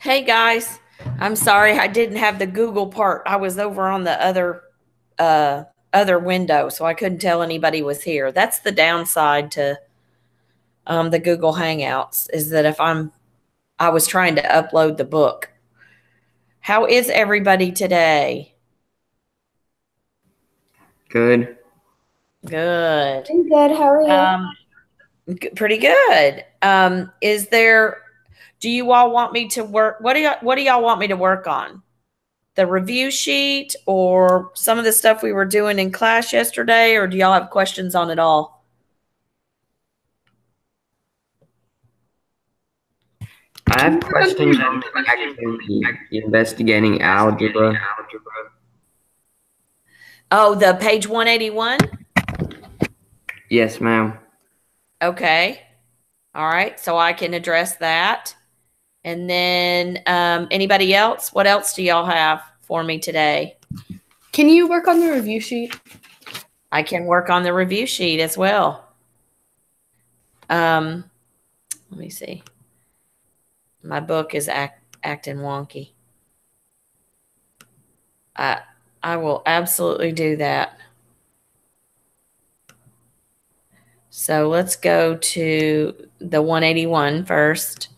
Hey guys, I'm sorry I didn't have the Google part. I was over on the other window, so I couldn't tell anybody was here. That's the downside to the Google Hangouts is that I was trying to upload the book. How is everybody today? Good. Good. I'm good. How are you? Pretty good. Do you all want me to work? What do y'all want me to work on? The review sheet or some of the stuff we were doing in class yesterday, or do y'all have questions on it all? I have questions on the activity investigating algebra. Oh, the page 181? Yes, ma'am. Okay. All right. So I can address that. And then anybody else? What else do y'all have for me today? Can you work on the review sheet? I can work on the review sheet as well. Let me see. My book is acting wonky. I will absolutely do that. So let's go to the 181 first.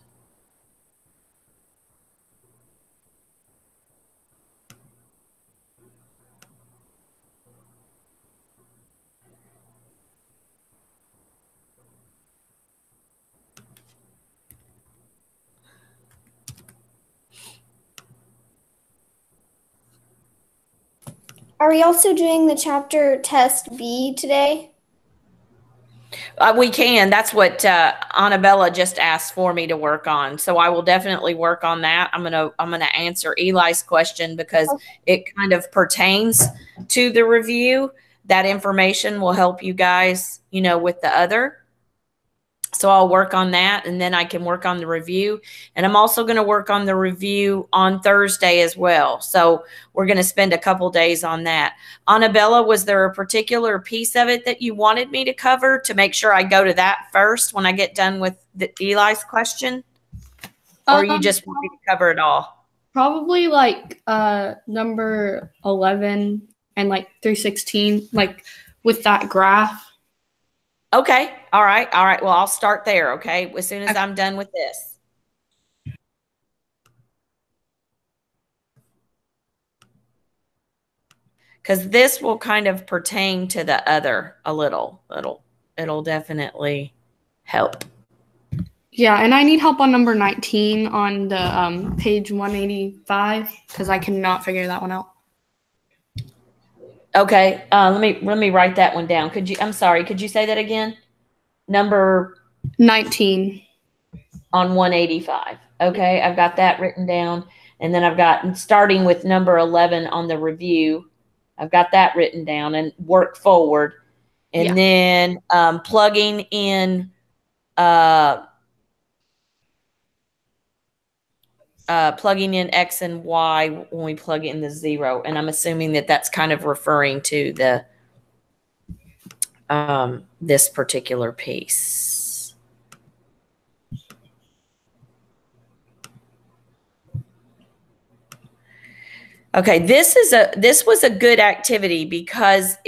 Are we also doing the chapter test B today? We can. That's what Annabella just asked for me to work on. So I will definitely work on that. I'm gonna answer Eli's question because it kind of pertains to the review. That information will help you guys, with the other. So I'll work on that, and then I can work on the review. And I'm also going to work on the review on Thursday as well. So we're going to spend a couple days on that. Annabella, was there a particular piece of it that you wanted me to cover to make sure I go to that first when I get done with Eli's question? Or you just want me to cover it all? Probably like number 11 and like 316, like with that graph. Okay. All right. Well, I'll start there. Okay. As soon as I'm done with this. Because this will kind of pertain to the other a little. It'll definitely help. Yeah, and I need help on number 19 on the page 185 because I cannot figure that one out. Okay, let me write that one down. I'm sorry, could you say that again? Number 19 on 185. Okay, I've got that written down. And then I've got starting with number 11 on the review. I've got that written down and work forward. And then plugging in X and Y when we plug in the 0. And I'm assuming that that's kind of referring to the this particular piece. Okay, this was a good activity because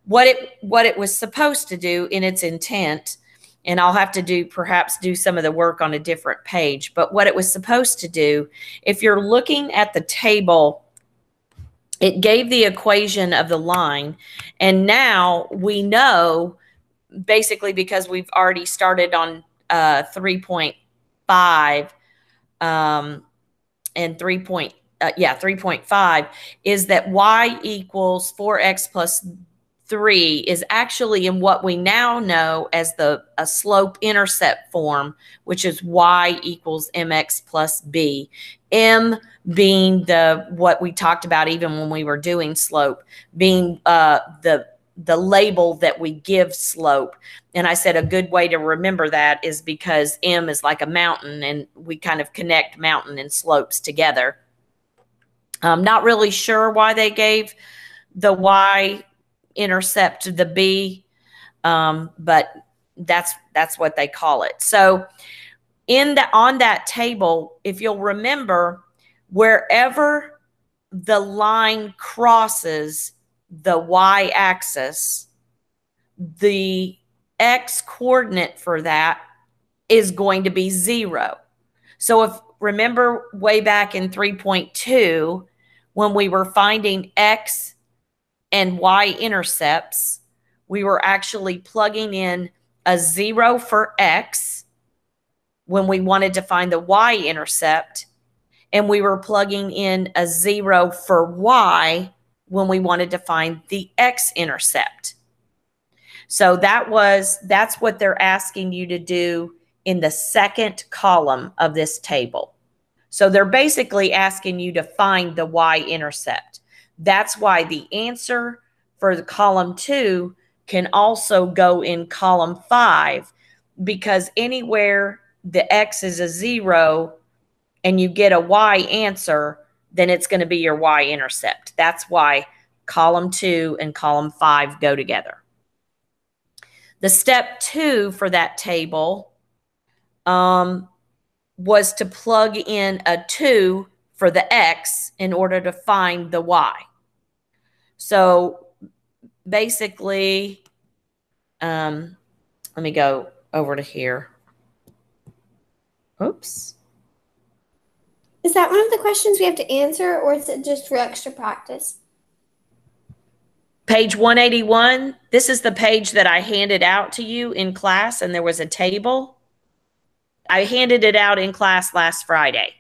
what it was supposed to do in its intent, and I'll have to perhaps do some of the work on a different page, but what it was supposed to do, if you're looking at the table, it gave the equation of the line, and now we know, basically because we've already started on 3.5 and 3.5 is that y equals 4x plus 3 is actually in what we now know as a slope-intercept form, which is y equals mx plus b. M being what we talked about even when we were doing slope, being the label that we give slope. And I said a good way to remember that is because M is like a mountain, and we kind of connect mountain and slopes together. I'm not really sure why they gave the y intercept the b, but that's what they call it. So on that table, if you'll remember, wherever the line crosses the y-axis, the x coordinate for that is going to be 0. So if remember way back in 3.2, when we were finding x and y intercepts, we were actually plugging in a 0 for x when we wanted to find the y-intercept, and we were plugging in a 0 for y when we wanted to find the x-intercept. So that's what they're asking you to do in the second column of this table. So they're basically asking you to find the y-intercept. That's why the answer for the column 2 can also go in column 5, because anywhere the x is a 0 and you get a y answer, then it's going to be your y-intercept. That's why column 2 and column 5 go together. The step 2 for that table was to plug in a 2 for the x in order to find the y. So basically, let me go over to here. Oops. Is that one of the questions we have to answer, or is it just for extra practice? Page 181, this is the page that I handed out to you in class, and there was a table. I handed it out in class last Friday.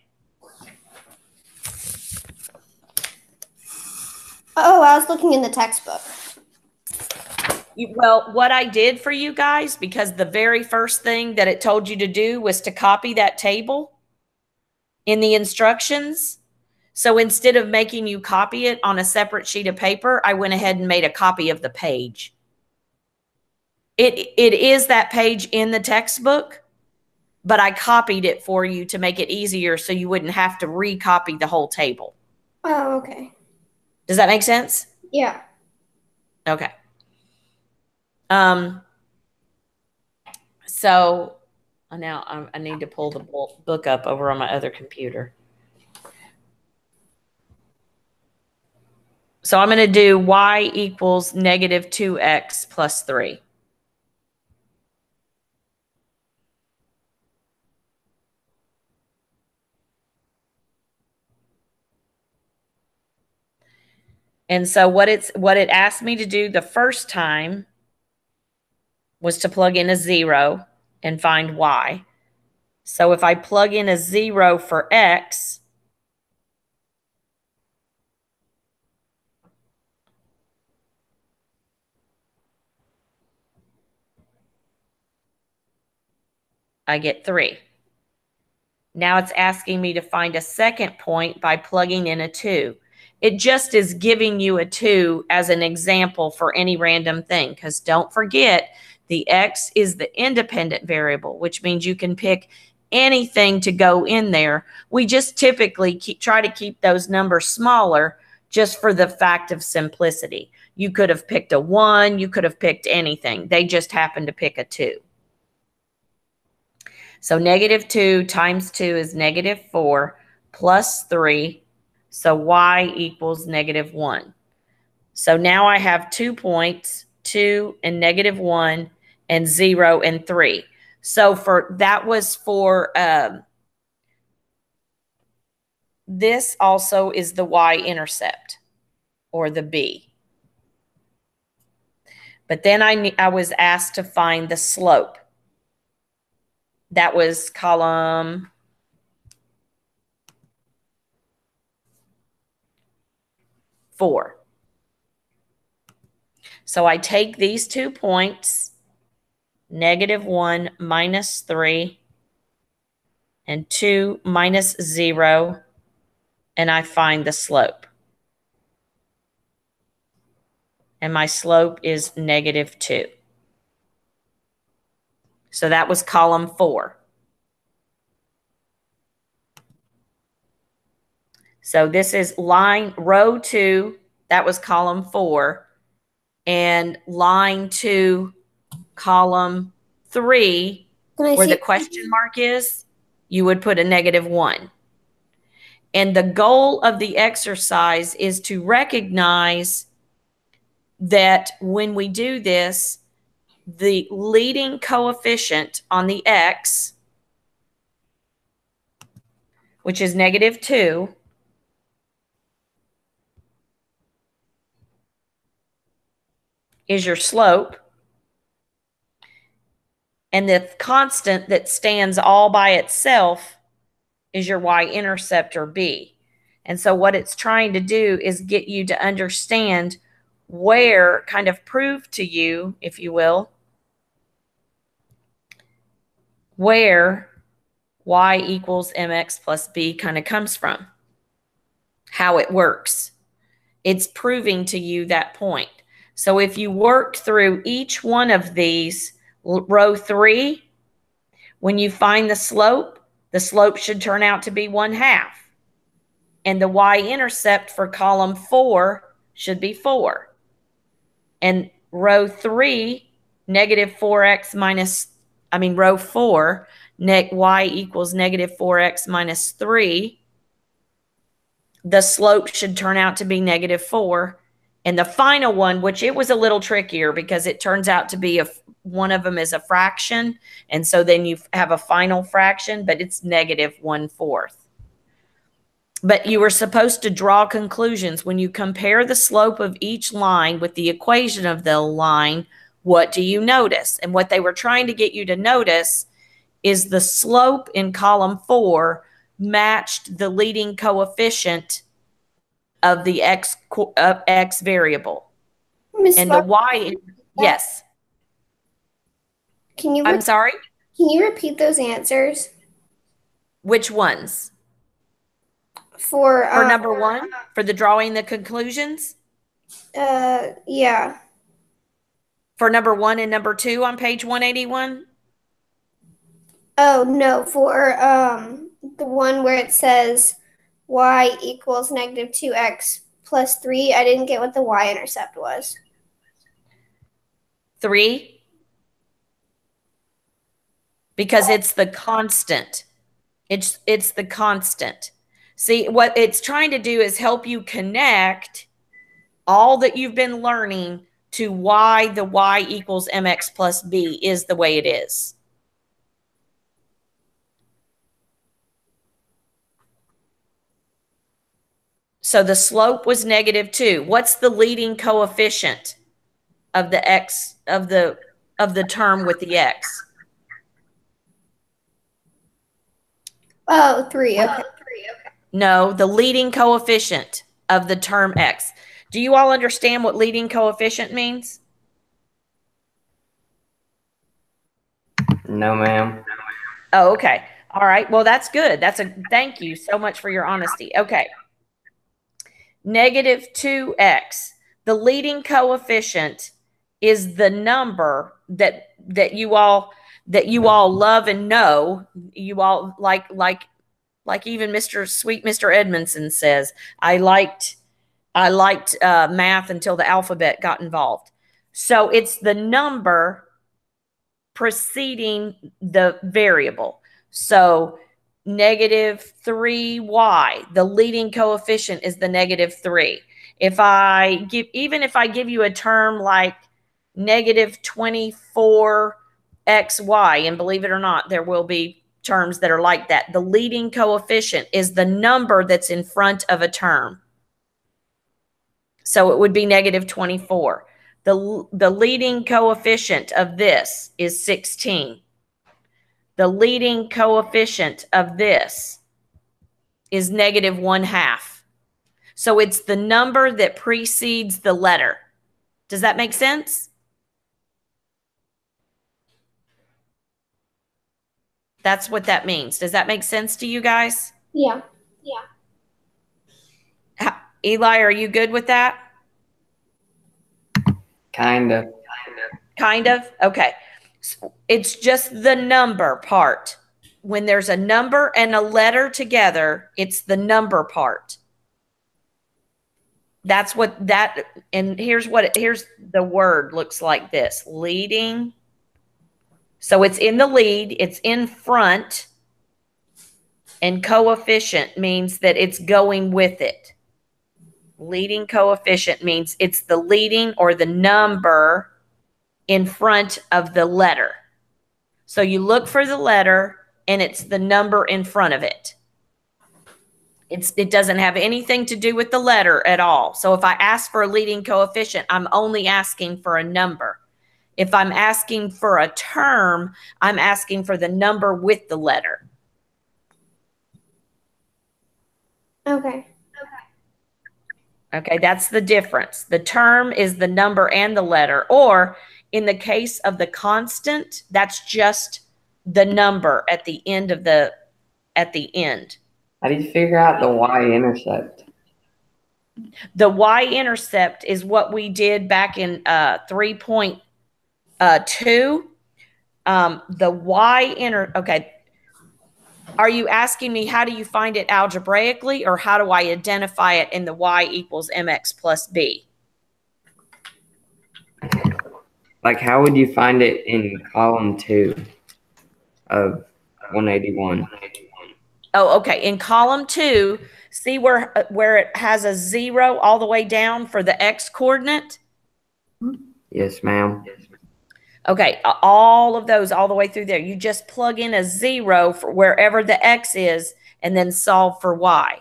Oh, I was looking in the textbook. Well, what I did for you guys, because the very first thing that it told you to do was to copy that table in the instructions. So instead of making you copy it on a separate sheet of paper, I went ahead and made a copy of the page. It is that page in the textbook, but I copied it for you to make it easier so you wouldn't have to recopy the whole table. Oh, okay. Does that make sense? Yeah. Okay. So now I need to pull the book up over on my other computer. So I'm going to do y equals negative 2x plus 3. And so what it asked me to do the first time was to plug in a 0 and find y. So if I plug in a 0 for x, I get 3. Now it's asking me to find a second point by plugging in a 2. It just is giving you a 2 as an example for any random thing, because don't forget, the x is the independent variable, which means you can pick anything to go in there. We just typically try to keep those numbers smaller just for the fact of simplicity. You could have picked a 1, you could have picked anything. They just happened to pick a 2. So negative 2 times 2 is negative 4 plus 3. So y equals negative 1. So now I have 2 points, 2 and negative 1, and 0 and 3. So that was for this also is the y-intercept, or the b. But then I was asked to find the slope. That was column 4. So I take these 2 points, negative 1 minus 3, and 2 minus 0, and I find the slope. And my slope is negative 2. So that was column 4. So this is row 2, that was column 4, and line 2, column 3, where the question mark is. you would put a -1. And the goal of the exercise is to recognize that when we do this, the leading coefficient on the x, which is -2, is your slope. And the constant that stands all by itself is your y-intercept, or b. And so what it's trying to do is get you to understand where, kind of prove to you, if you will, where y equals mx plus b kind of comes from, how it works. It's proving to you that point. So if you work through each one of these, row 3, when you find the slope should turn out to be 1/2. And the y-intercept for column 4 should be 4. And row 3, -4x minus, row 4, y equals -4x minus 3. The slope should turn out to be -4. And the final one, which it was a little trickier because it turns out to be one of them is a fraction. And so then you have a final fraction, but it's -1/4. But you were supposed to draw conclusions. When you compare the slope of each line with the equation of the line, what do you notice? And what they were trying to get you to notice is the slope in column 4 matched the leading coefficient of the x variable. And the y, yes. I'm sorry? Can you repeat those answers? Which ones? For number 1, for the drawing the conclusions? Yeah. For number 1 and number 2 on page 181? Oh, no, for the one where it says y equals -2x plus 3, I didn't get what the y-intercept was. 3? Because it's the constant. It's the constant. See, what it's trying to do is help you connect all that you've been learning to why the y equals mx plus b is the way it is. So the slope was -2. What's the leading coefficient of the x of the term with the x? Oh, 3. Okay. No, the leading coefficient of the term x. Do you all understand what leading coefficient means? No, ma'am. Oh, okay. All right. Well, that's good. Thank you so much for your honesty. Okay. -2x. The leading coefficient is the number that you all love and know. You all like even Mr. Edmondson says, I liked math until the alphabet got involved. So it's the number preceding the variable. So -3y, the leading coefficient is the -3. If I give you a term like -24xy, and believe it or not, there will be terms that are like that. The leading coefficient is the number that's in front of a term. So it would be -24. The leading coefficient of this is 16. The leading coefficient of this is -1/2. So it's the number that precedes the letter. Does that make sense? That's what that means. Does that make sense to you guys? Yeah. Eli, are you good with that? Kind of. Kind of? Okay. So it's just the number part. When there's a number and a letter together, it's the number part. That's what that, and here's the word looks like this, leading. So it's in the lead, it's in front, And coefficient means that it's going with it. Leading coefficient means it's the leading or the number in front of the letter. So you look for the letter and it's the number in front of it. It doesn't have anything to do with the letter at all. So if I ask for a leading coefficient, I'm only asking for a number. If I'm asking for a term, I'm asking for the number with the letter. Okay. Okay, that's the difference. The term is the number and the letter. Or in the case of the constant, that's just the number at the end of the, at the end. How do you figure out the y-intercept? The y-intercept is what we did back in 3.2. Okay. Are you asking me how do you find it algebraically, or how do I identify it in the y equals mx plus b? Like, how would you find it in column 2 of 181? Oh, okay. In column 2, see where it has a 0 all the way down for the x coordinate? Yes, ma'am. Okay, all of those all the way through there. You just plug in a 0 for wherever the x is and then solve for y.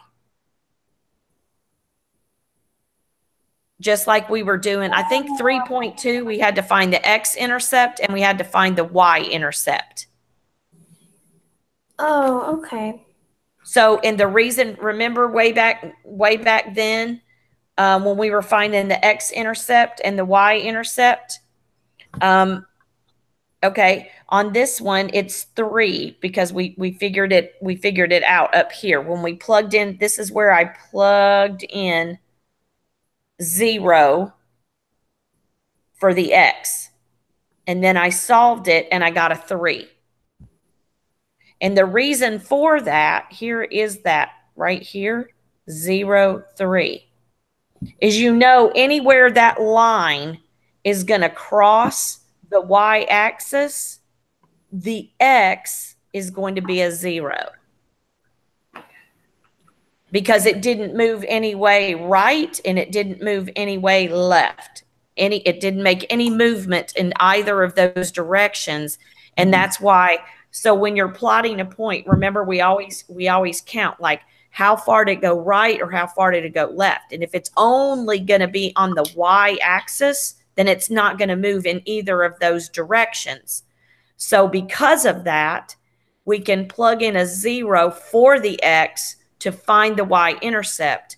Just like we were doing, I think 3.2, we had to find the x-intercept and we had to find the y-intercept. Oh, okay. So, and the reason, remember way back then, when we were finding the x-intercept and the y-intercept, okay, on this one it's 3 because we figured it out up here when we plugged in. This is where I plugged in 0 for the x, and then I solved it and I got a 3. And the reason for that, here is that right here, 0, 3, is anywhere that line is going to cross the y-axis, the x is going to be a 0. Because it didn't move any way right and it didn't move any way left. It didn't make any movement in either of those directions. And that's why, so when you're plotting a point, remember we always count, like, how far did it go right or how far did it go left? And if it's only going to be on the y-axis, then it's not going to move in either of those directions. So because of that, we can plug in a 0 for the x to find the y-intercept,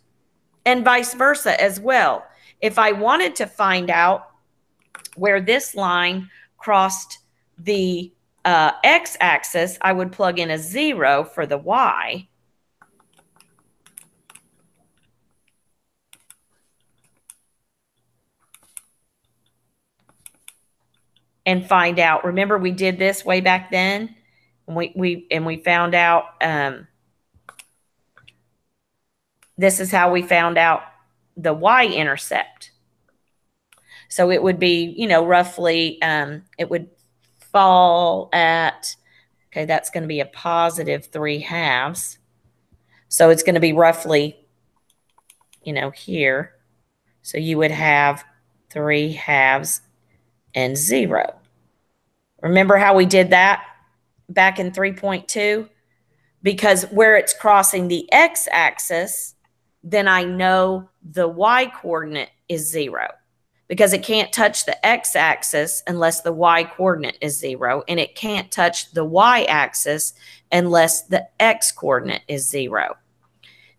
and vice versa as well. If I wanted to find out where this line crossed the x-axis, I would plug in a 0 for the y. And find out. Remember, we did this way back then, and we found out. This is how we found out the y-intercept. So it would be, roughly, it would fall at, okay, that's going to be a positive 3/2. So it's going to be roughly, here. So you would have 3/2 and 0. Remember how we did that back in 3.2? Because where it's crossing the x-axis, then I know the y-coordinate is 0. Because it can't touch the x-axis unless the y-coordinate is 0. And it can't touch the y-axis unless the x-coordinate is 0.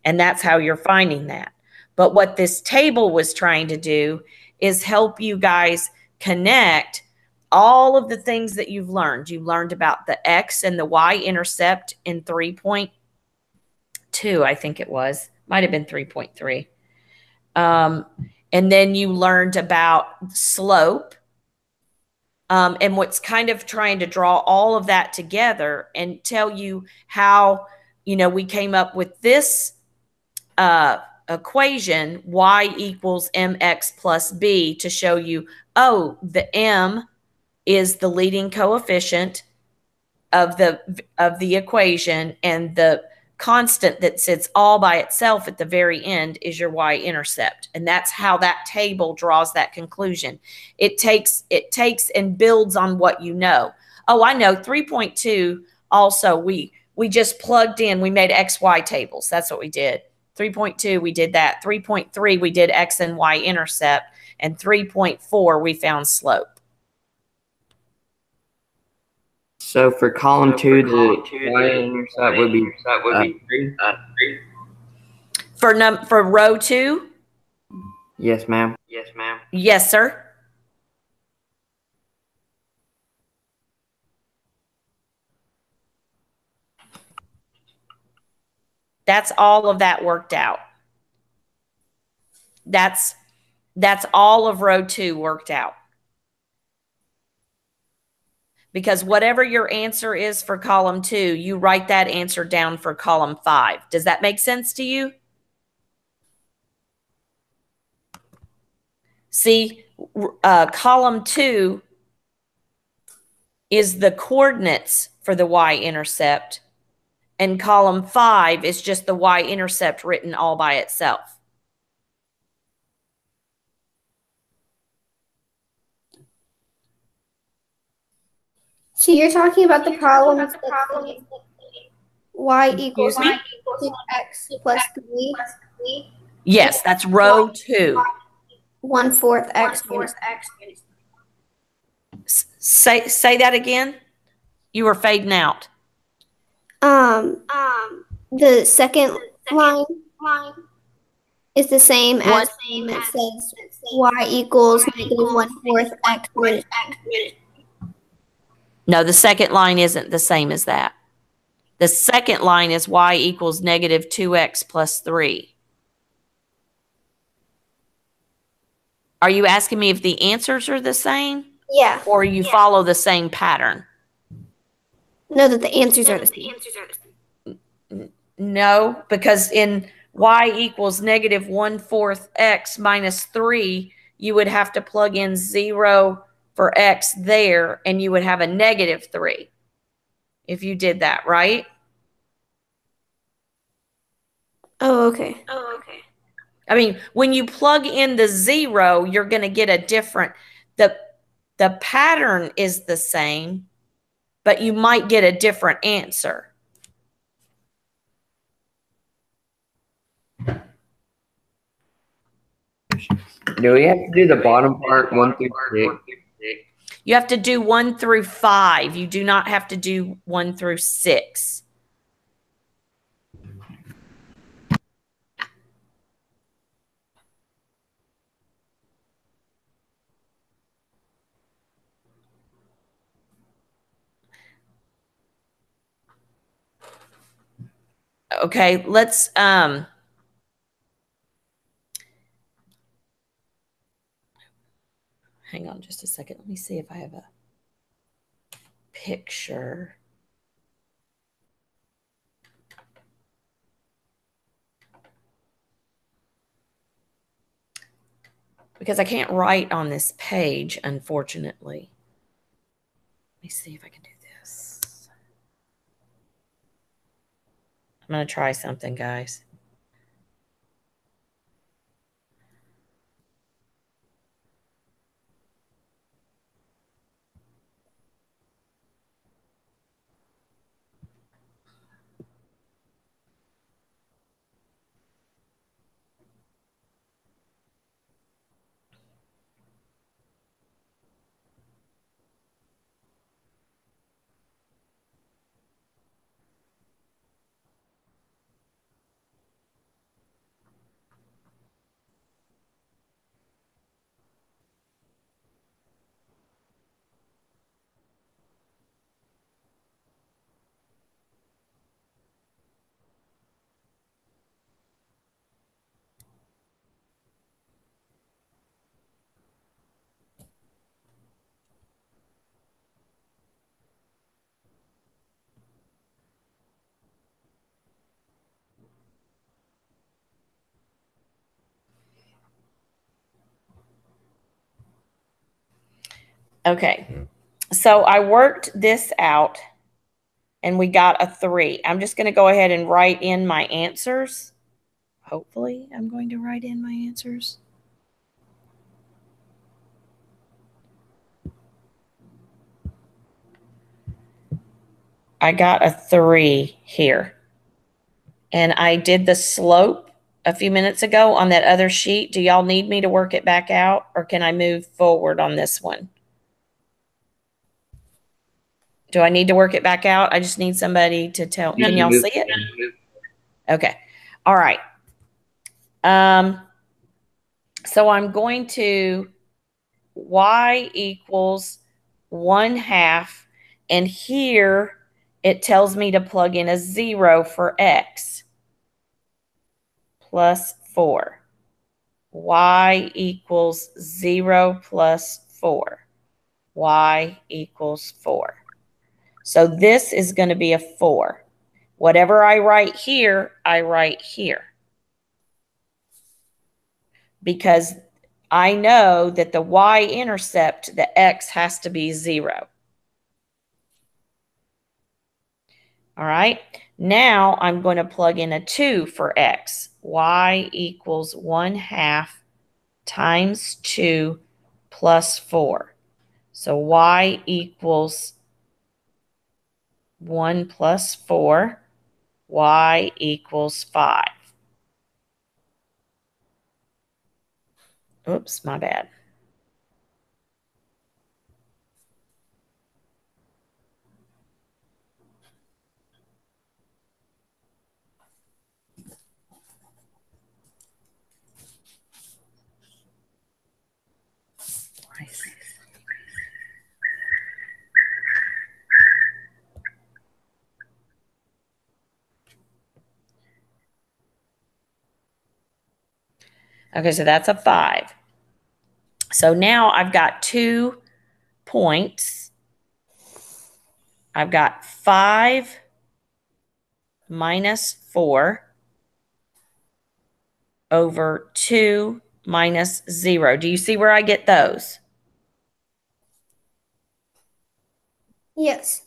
And that's how you're finding that. But what this table was trying to do is help you guys connect all of the things that you've learned. You learned about the x and the y-intercept in 3.2, I think it was. Might have been 3.3. And then you learned about slope. And what's kind of trying to draw all of that together and tell you how, we came up with this equation, y equals mx plus b, to show you, oh, the m is the leading coefficient of the equation, and the constant that sits all by itself at the very end is your y-intercept. And that's how that table draws that conclusion. It takes and builds on what you know. Oh, I know 3.2 also we just plugged in, we made XY tables. That's what we did. 3.2, we did that. 3.3, we did X and Y intercept. And 3.4, we found slope. So for column 2, the y-intercept would be 3? For row 2? Yes, ma'am. Yes, sir. That's all of that worked out. That's all of row 2 worked out. Because whatever your answer is for column 2, you write that answer down for column 5. Does that make sense to you? See, column 2 is the coordinates for the y-intercept, and column 5 is just the y-intercept written all by itself. So you're talking about the problems that y equals x plus 3? Yes, that's row 2. 1/4 x. Say that again. You were fading out. The second line is the same as it says y equals -1/4 x minus. No, the second line isn't the same as that. The second line is y equals -2x plus 3. Are you asking me if the answers are the same? Yeah. Or you follow the same pattern? No, that the answers are the same. No, because in y equals -1/4 x minus 3, you would have to plug in 0 for x there, and you would have a -3 if you did that, right? Oh, okay. I mean, when you plug in the 0, you're going to get a different, the pattern is the same, but you might get a different answer. Do we have to do the bottom part 1 through 6? You have to do 1 through 5. You do not have to do 1 through 6. Okay, let's hang on just a second. Let me see if I have a picture. Because I can't write on this page, unfortunately. Let me see if I can do this. I'm going to try something, guys. Okay, so I worked this out and we got a 3. I'm just going to go ahead and write in my answers. Hopefully, I'm going to write in my answers. I got a 3 here. And I did the slope a few minutes ago on that other sheet. Do y'all need me to work it back out, or can I move forward on this one? Do I need to work it back out? I just need somebody to tell. Can y'all see it? Okay. All right. So I'm going to y equals 1/2. And here it tells me to plug in a 0 for x. Plus 4. Y equals 0 plus 4. Y equals 4. So this is going to be a 4. Whatever I write here, I write here. Because I know that the y-intercept, the x has to be 0. All right. Now I'm going to plug in a 2 for x. Y equals 1/2 times 2 plus 4. So y equals 1 plus 4. Y equals 5. Oops, my bad. Okay, so that's a 5. So now I've got 2 points. I've got 5 minus 4 over 2 minus 0. Do you see where I get those? Yes.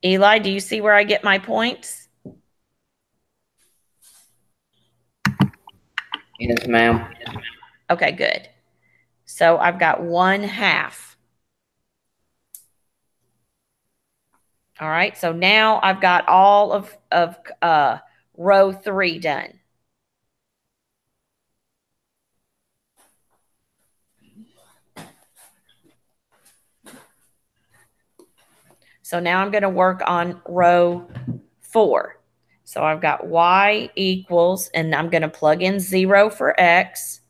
Eli, do you see where I get my points? Yes, ma'am. Okay, good. So I've got 1/2. All right, so now I've got all of row 3 done. So now I'm going to work on row 4. So I've got y equals, and I'm going to plug in 0 for x.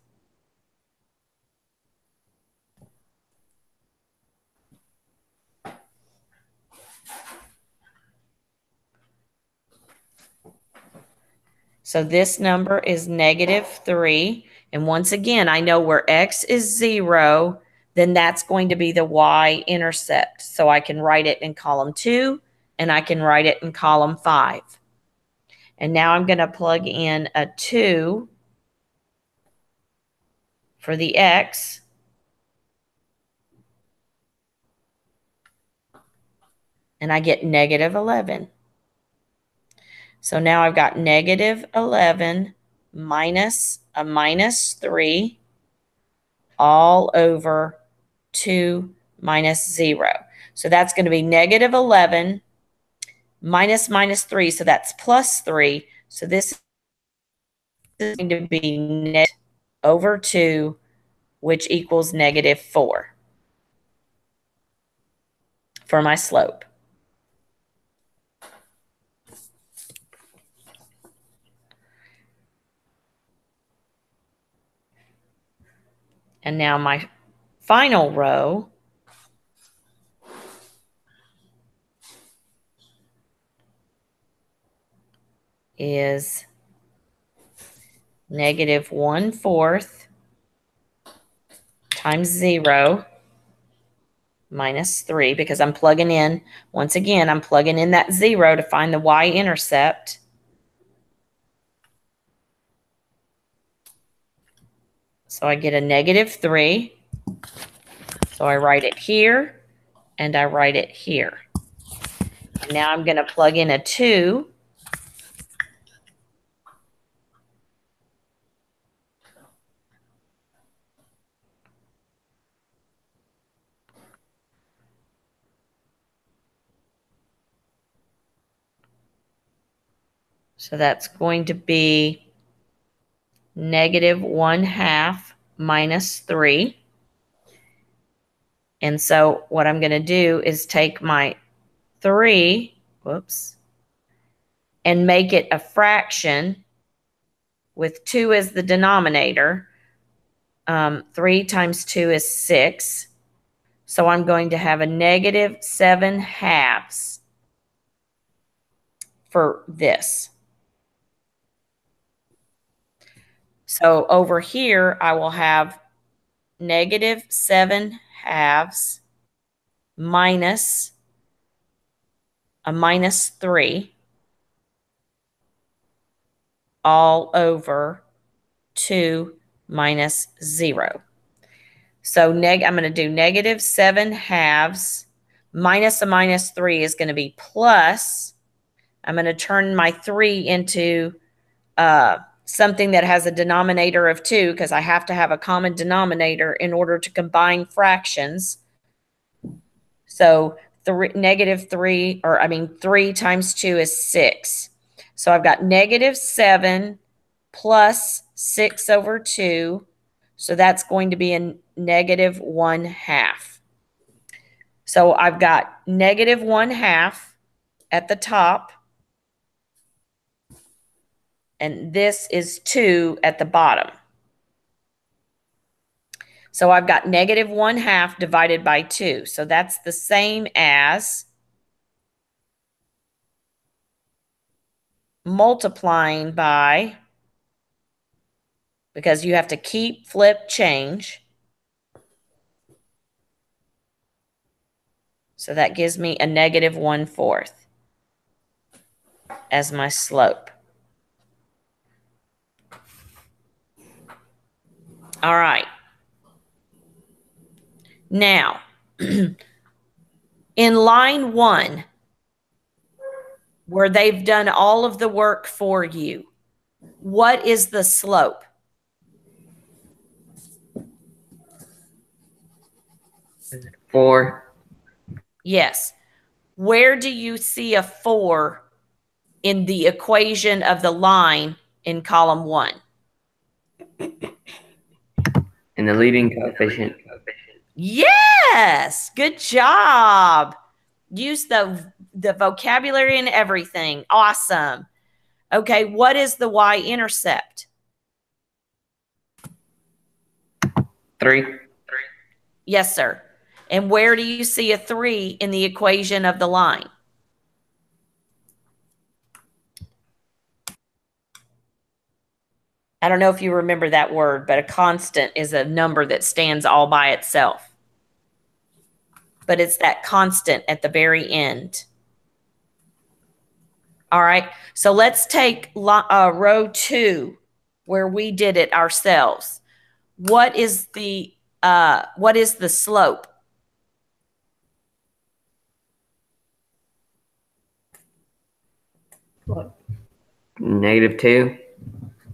So this number is -3. And once again, I know where x is 0, then that's going to be the y-intercept. So I can write it in column 2, and I can write it in column 5. And now I'm going to plug in a 2 for the x. And I get -11. So now I've got -11 minus a -3 all over 2 minus 0. So that's going to be -11 minus -3. So that's +3. So this is going to be net over 2, which equals -4 for my slope. And now my final row is -1/4 times 0 minus 3, because I'm plugging in, once again, I'm plugging in that 0 to find the y-intercept. So I get a -3. So I write it here, and I write it here. And Now I'm going to plug in a 2. So that's going to be -1/2 minus 3. And so what I'm going to do is take my 3, and make it a fraction with 2 as the denominator. 3 times 2 is 6. So I'm going to have a -7/2 for this. So over here, I will have -7/2 minus a -3 all over 2 minus 0. So I'm going to do -7/2 minus a -3 is going to be plus. I'm going to turn my 3 into something that has a denominator of 2 because I have to have a common denominator in order to combine fractions. So 3 times 2 is 6. So I've got -7 plus 6 over 2. So that's going to be a -1/2. So I've got -1/2 at the top. And this is 2 at the bottom. So I've got -1/2 divided by 2. So that's the same as multiplying by, because you have to keep, flip, change. So that gives me a -1/4 as my slope. All right. Now, in line 1, where they've done all of the work for you, what is the slope? Four. Yes. Where do you see a 4 in the equation of the line in column 1? And the leading coefficient. Yes, good job. Use the vocabulary and everything. Awesome. Okay, what is the y-intercept? 3. Yes, sir. And where do you see a 3 in the equation of the line? I don't know if you remember that word, but a constant is a number that stands all by itself. But it's that constant at the very end. All right, so let's take row 2 where we did it ourselves. What is the slope? -2.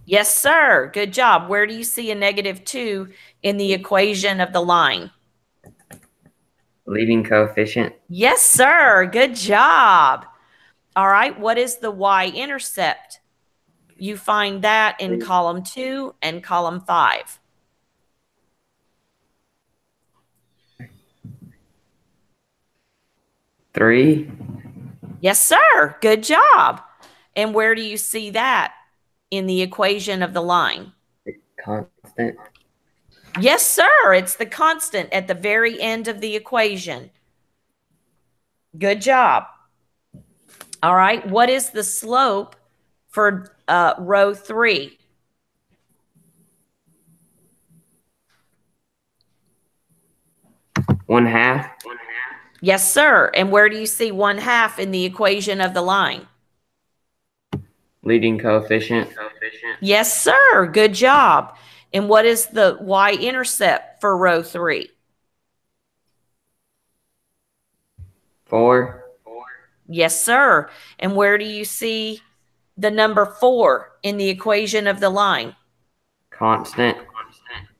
Yes, sir. Good job. Where do you see a -2 in the equation of the line? Leading coefficient. Yes, sir. Good job. All right. What is the y-intercept? You find that in column 2 and column 5. Three. Yes, sir. Good job. And where do you see that in the equation of the line? The constant. Yes, sir. It's the constant at the very end of the equation. Good job. All right. What is the slope for row 3? One-half. Yes, sir. And where do you see 1/2 in the equation of the line? Leading coefficient. Yes, sir. Good job. And what is the y-intercept for row 3? 4. Yes, sir. And where do you see the number 4 in the equation of the line? Constant.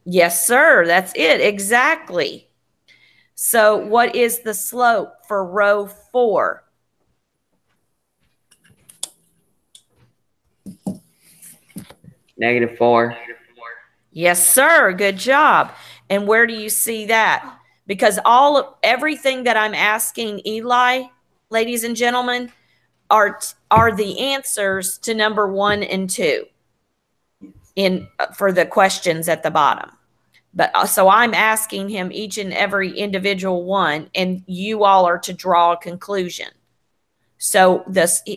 Yes, sir. That's it. Exactly. So what is the slope for row 4? -4. Yes, sir. Good job. And where do you see that? Because everything that I'm asking Eli, ladies and gentlemen, are the answers to number 1 and 2 for the questions at the bottom. But so I'm asking him each and every individual one, and you all are to draw a conclusion. So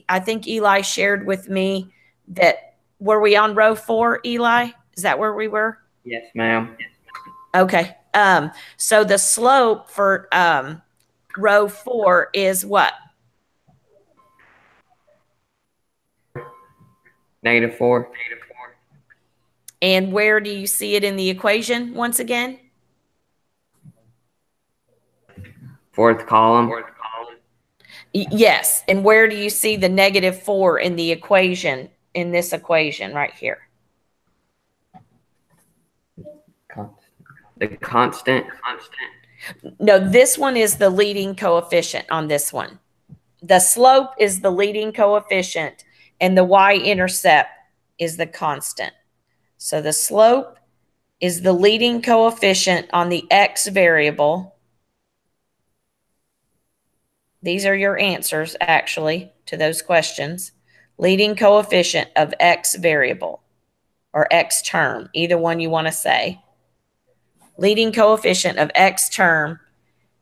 I think Eli shared with me that, were we on row 4, Eli? Is that where we were? Yes, ma'am. Okay. So the slope for row 4 is what? -4. And where do you see it in the equation once again? 4th column. Yes. And where do you see the -4 in the equation, in this equation right here? The constant. No, this one is the leading coefficient on this one. The slope is the leading coefficient, and the y-intercept is the constant. So the slope is the leading coefficient on the x variable. These are your answers, actually, to those questions. Leading coefficient of x variable or x term, either one you want to say. Leading coefficient of x term,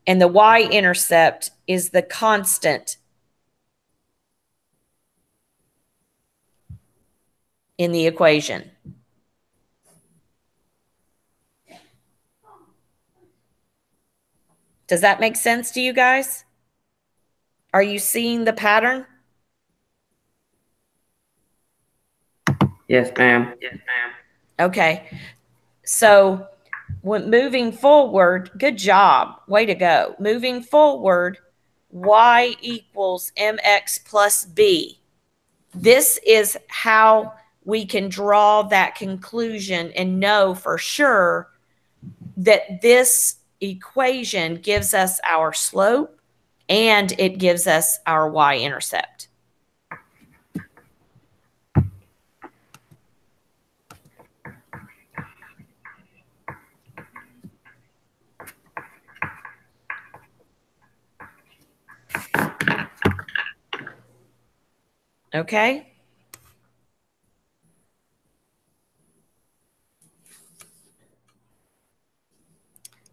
and the y-intercept is the constant in the equation. Does that make sense to you guys? Are you seeing the pattern? Yes, ma'am. Okay. So when moving forward, good job. Way to go. Moving forward, y equals mx plus b. This is how we can draw that conclusion and know for sure that this equation gives us our slope and it gives us our y-intercept. Okay?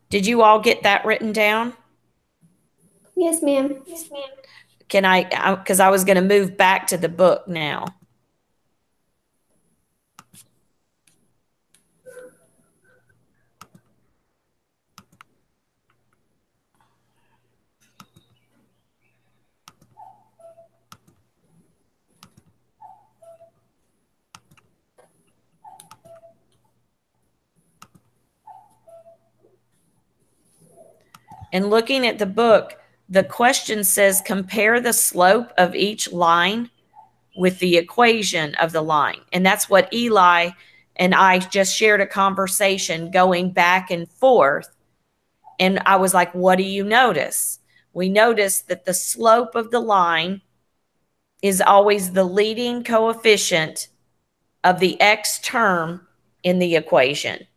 Did you all get that written down? Yes, ma'am. Yes, ma'am. Can I, because I was going to move back to the book now. And looking at the book, the question says compare the slope of each line with the equation of the line. And that's what Eli and I just shared a conversation going back and forth. And I was like, what do you notice? We noticed that the slope of the line is always the leading coefficient of the x term in the equation.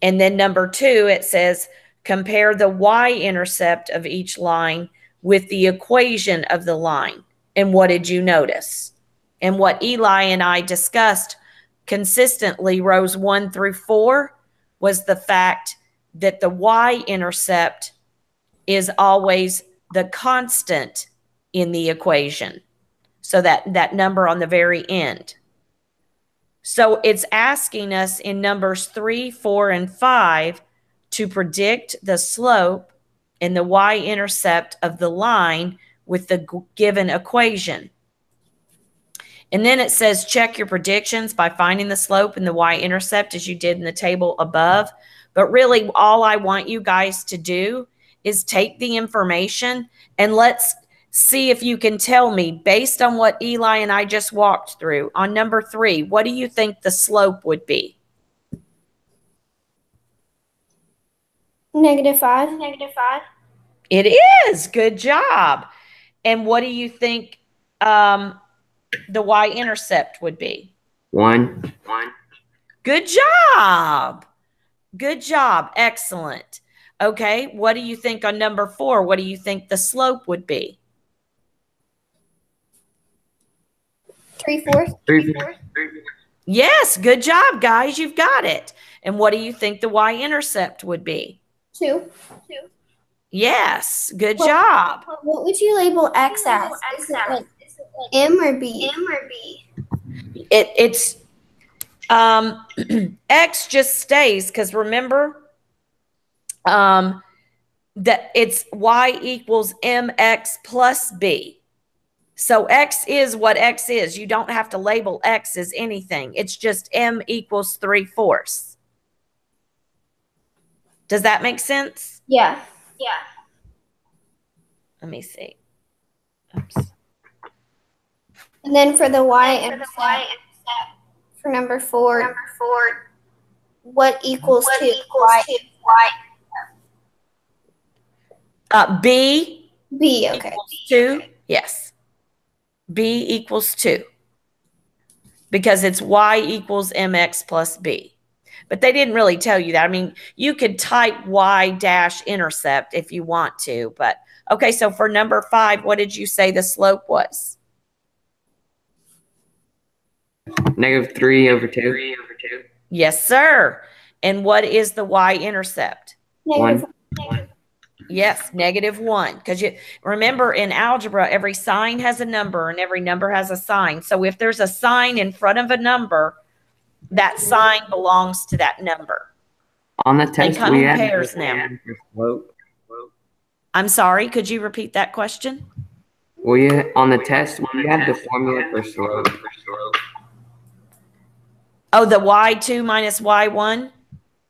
And then number 2, it says compare the y-intercept of each line with the equation of the line. And what did you notice? And what Eli and I discussed consistently, rows 1 through 4, was the fact that the y-intercept is always the constant in the equation. So that number on the very end. So it's asking us in numbers 3, 4, and 5 to predict the slope and the y-intercept of the line with the given equation. And then it says check your predictions by finding the slope and the y-intercept as you did in the table above. But really, all I want you guys to do is take the information and let's see if you can tell me, based on what Eli and I just walked through, on number 3, what do you think the slope would be? -5. It is. Good job. And what do you think the y-intercept would be? 1. Good job. Good job. Excellent. Okay. What do you think on number 4? What do you think the slope would be? 3/4. 3/4. Yes. Good job, guys. You've got it. And what do you think the y-intercept would be? 2. Yes. Good job. What would you label x as? Is it like M or B? It's x just stays, because remember that it's y equals mx plus b. So x is what x is. You don't have to label x as anything. It's just m equals 3/4. Does that make sense? Yeah. Let me see. Oops. And then for the y-intercept, for number 4, what equals 2? B B, okay. equals 2. Yes. B equals 2. Because it's y equals mx plus b. But they didn't really tell you that. I mean, you could type y-intercept if you want to. But, okay, so for number 5, what did you say the slope was? -3/2. Yes, sir. And what is the y-intercept? 1. Yes, -1. Because you remember, in algebra, every sign has a number and every number has a sign. So if there's a sign in front of a number, that sign belongs to that number. On the test, come we in had pairs to now. add for slope. I'm sorry, could you repeat that question? On the test, we had the formula for slope. Oh, the y2 minus y1?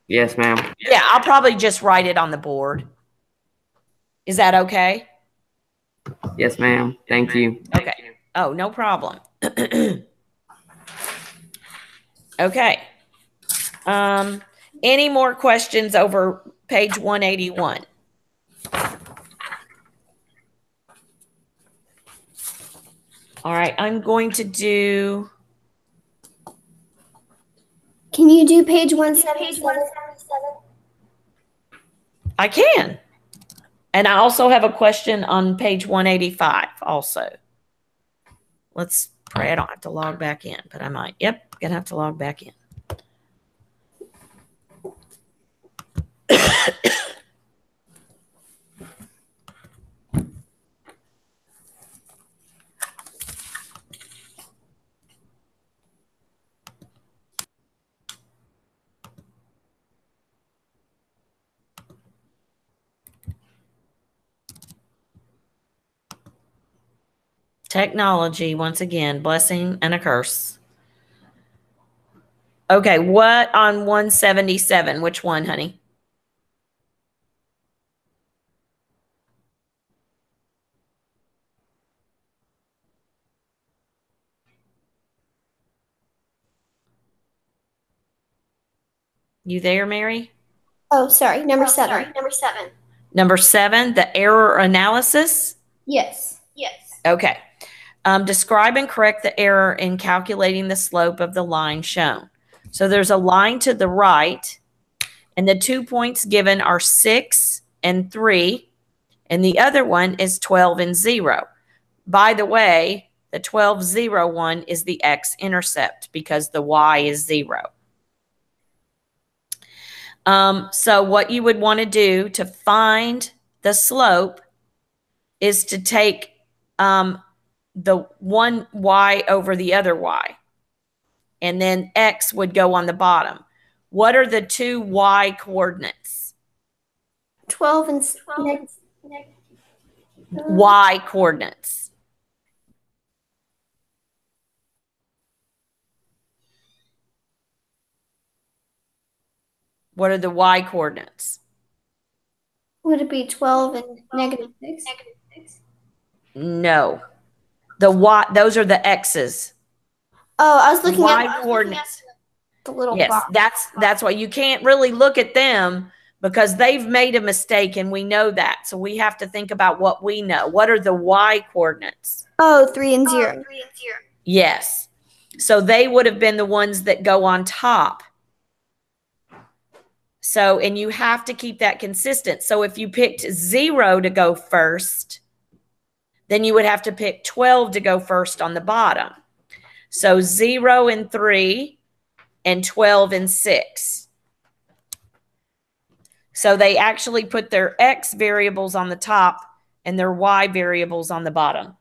Yes, ma'am. Yeah, I'll probably just write it on the board. Is that okay? Yes, ma'am. Thank you. Okay. Oh, no problem. Okay. Any more questions over page 181? All right, I'm going to do... Can you do page 177? I can. And I also have a question on page 185 also. Let's pray I don't have to log back in, but I might. Yep, gonna have to log back in. Technology, once again, blessing and a curse. Okay, what on 177? Which one, honey? You there, Mary? Oh, sorry. Number 7. Number 7, the error analysis? Yes. Okay. Describe and correct the error in calculating the slope of the line shown. So there's a line to the right, and the 2 points given are 6 and 3, and the other one is 12 and 0. By the way, the 12, 0 one is the x-intercept because the y is 0. So what you would want to do to find the slope is to take the one y over the other y, and then x would go on the bottom. What are the 2 y coordinates? 12 and Y coordinates. What are the y coordinates? would it be 12 and -6? No. The y, those are the x's. Oh, I was looking Y at coordinates. the little Yes, box. that's why you can't really look at them because they've made a mistake and we know that. So we have to think about what we know. What are the y coordinates? Oh, 3 and 0. Yes. So they would have been the ones that go on top. So, and you have to keep that consistent. So if you picked 0 to go first, then you would have to pick 12 to go first on the bottom. So 0 and 3 and 12 and 6. So they actually put their x variables on the top and their y variables on the bottom.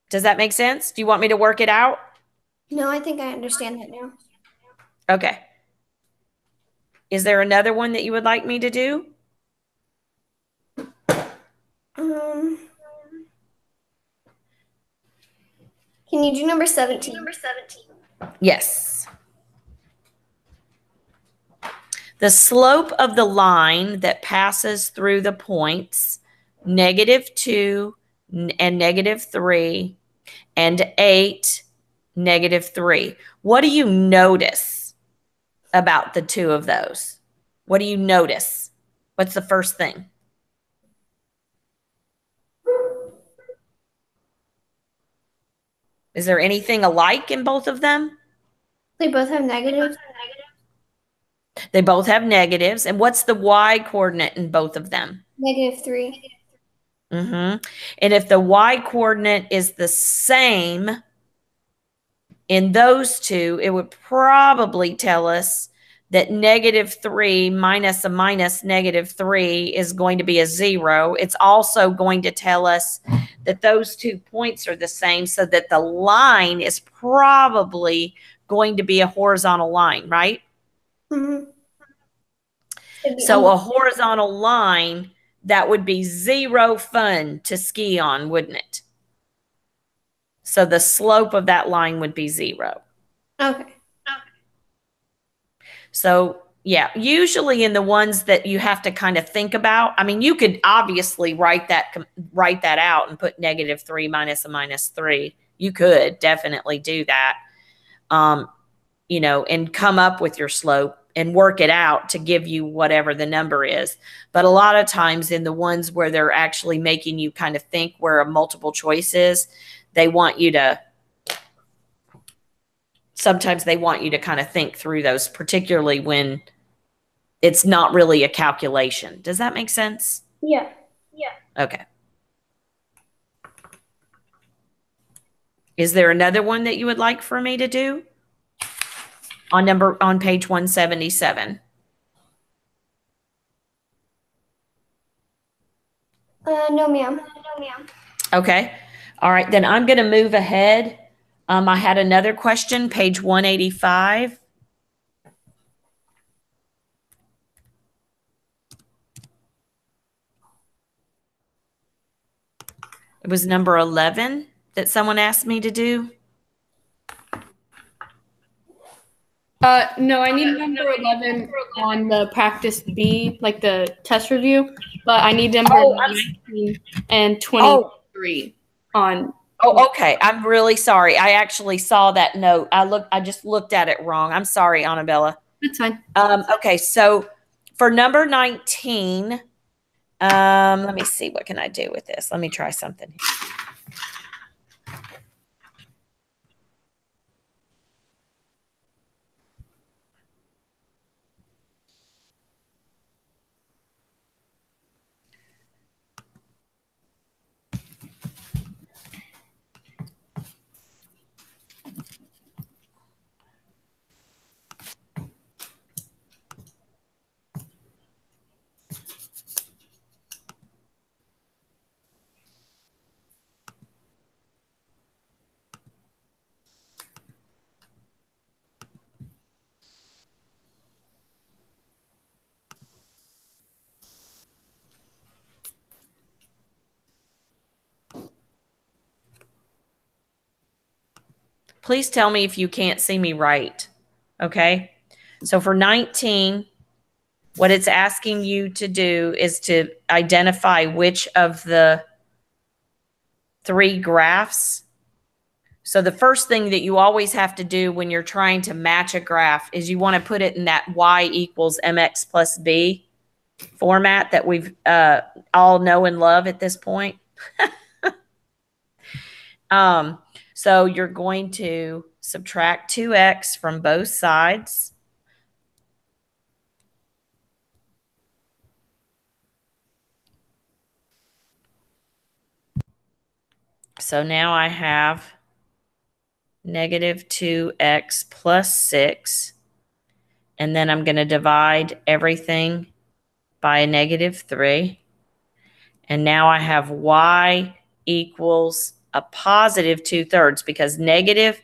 Does that make sense? Do you want me to work it out? No, I think I understand that now. Okay. Is there another one that you would like me to do? Can you do number 17? Yes. The slope of the line that passes through the points -2 and -3 and 8, -3. What do you notice about the two of those? What do you notice? What's the first thing? Is there anything alike in both of them? They both have negatives. They both have negatives. And what's the y coordinate in both of them? -3. And if the y coordinate is the same in those two, it would probably tell us that -3 minus a minus -3 is going to be a 0. It's also going to tell us that those 2 points are the same, so that the line is probably going to be a horizontal line, right? Mm-hmm. So a horizontal line, that would be 0 fun to ski on, wouldn't it? So the slope of that line would be 0. Okay. So yeah, usually in the ones that you have to kind of think about, I mean, you could obviously write that out and put -3 minus a -3. You could definitely do that, you know, and come up with your slope and work it out to give you whatever the number is. But a lot of times in the ones where they're actually making you kind of think where a multiple choice is, sometimes they want you to kind of think through those, particularly when it's not really a calculation. Does that make sense? Yeah. Okay. Is there another one that you would like for me to do? On page 177. No, ma'am. Okay. All right, then I'm going to move ahead. I had another question, page 185. It was number 11 that someone asked me to do. No, I need number 11 on the practice B, like the test review, but I need number 19 and 23 on. Oh, okay. I'm really sorry. I actually saw that note. I just looked at it wrong. I'm sorry, Annabella. That's fine. Okay, so for number 19, let me see, what can I do with this? Let me try something. Please tell me if you can't see me right. Okay. So for 19, what it's asking you to do is to identify which of the 3 graphs. So the first thing that you always have to do when you're trying to match a graph is you want to put it in that y equals mx plus b format that we've all know and love at this point. So you're going to subtract 2x from both sides. So now I have negative 2x plus 6. And then I'm going to divide everything by a negative 3. And now I have y equals a positive 2/3 because negative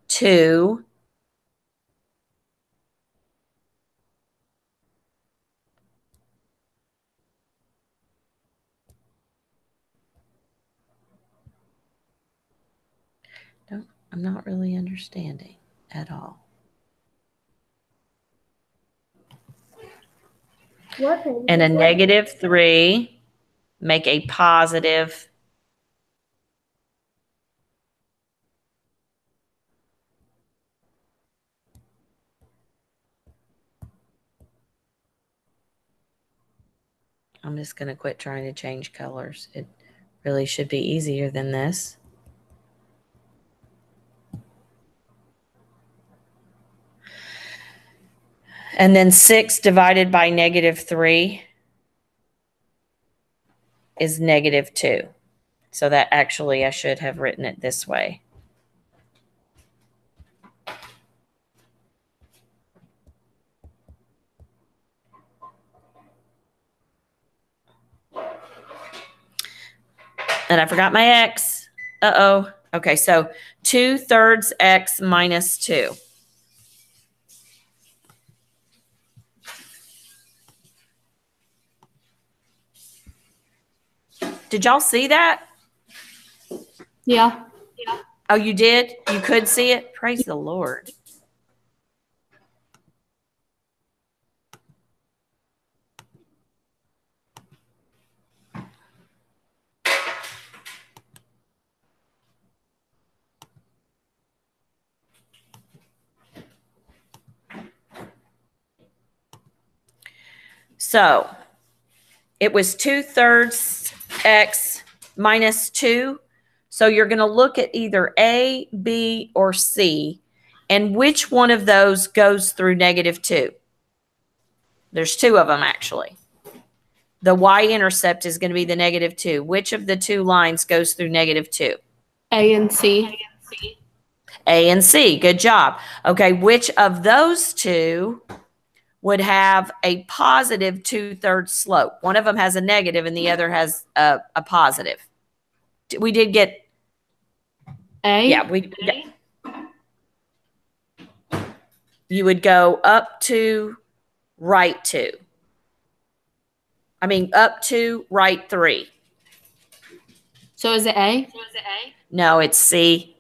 2 I'm not really understanding at all. And a negative 3 make a positive . I'm just going to quit trying to change colors. It really should be easier than this. And then 6 divided by negative 3 is negative 2. So that actually I should have written it this way. And I forgot my x. Uh-oh. Okay, so 2/3 x minus 2. Did y'all see that? Yeah. Oh, you did? You could see it? Praise the Lord. So it was 2/3 x minus 2. So you're going to look at either A, B, or C, and which one of those goes through negative 2. There's 2 of them, actually. The y-intercept is going to be the negative 2. Which of the 2 lines goes through negative 2? A and C. A and C. Good job. Okay, which of those 2 would have a positive 2/3 slope? One of them has a negative and the other has a positive. We did get A? Yeah, you would go up to right 2. I mean, up to right 3. So is it A? No, it's C.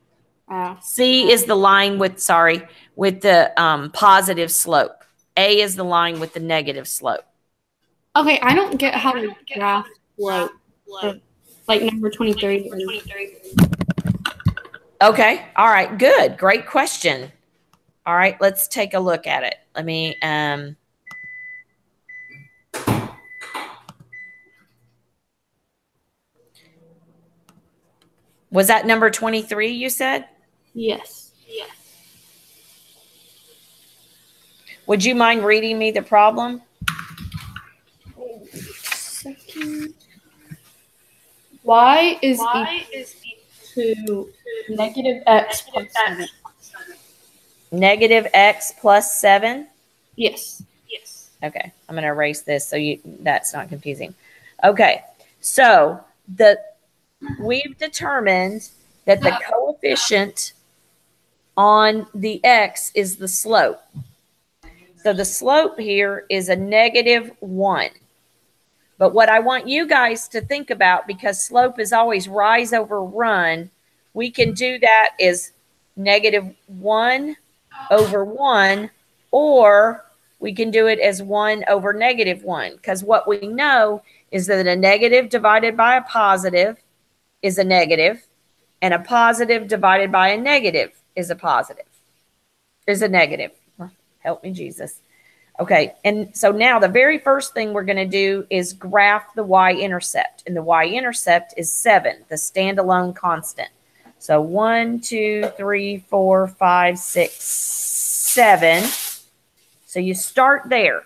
Oh. C is the line with the positive slope. A is the line with the negative slope. Okay, I don't get how to graph slope. Like number 23. Okay. All right. Good. Great question. All right. Let's take a look at it. Let me, was that number 23 you said? Yes. Would you mind reading me the problem? Y is equal to negative x plus 7. Negative x plus 7? Yes. Okay. I'm going to erase this so that's not confusing. Okay. So we've determined that the coefficient on the x is the slope. So the slope here is a -1. But what I want you guys to think about, because slope is always rise over run, we can do that as -1/1, or we can do it as 1 over negative 1, because what we know is that a negative divided by a positive is a negative, and a positive divided by a negative is a positive, is a negative. Help me, Jesus. Okay, and so now the very first thing we're going to do is graph the y-intercept, and the y-intercept is 7, the standalone constant. So 1, 2, 3, 4, 5, 6, 7. So you start there.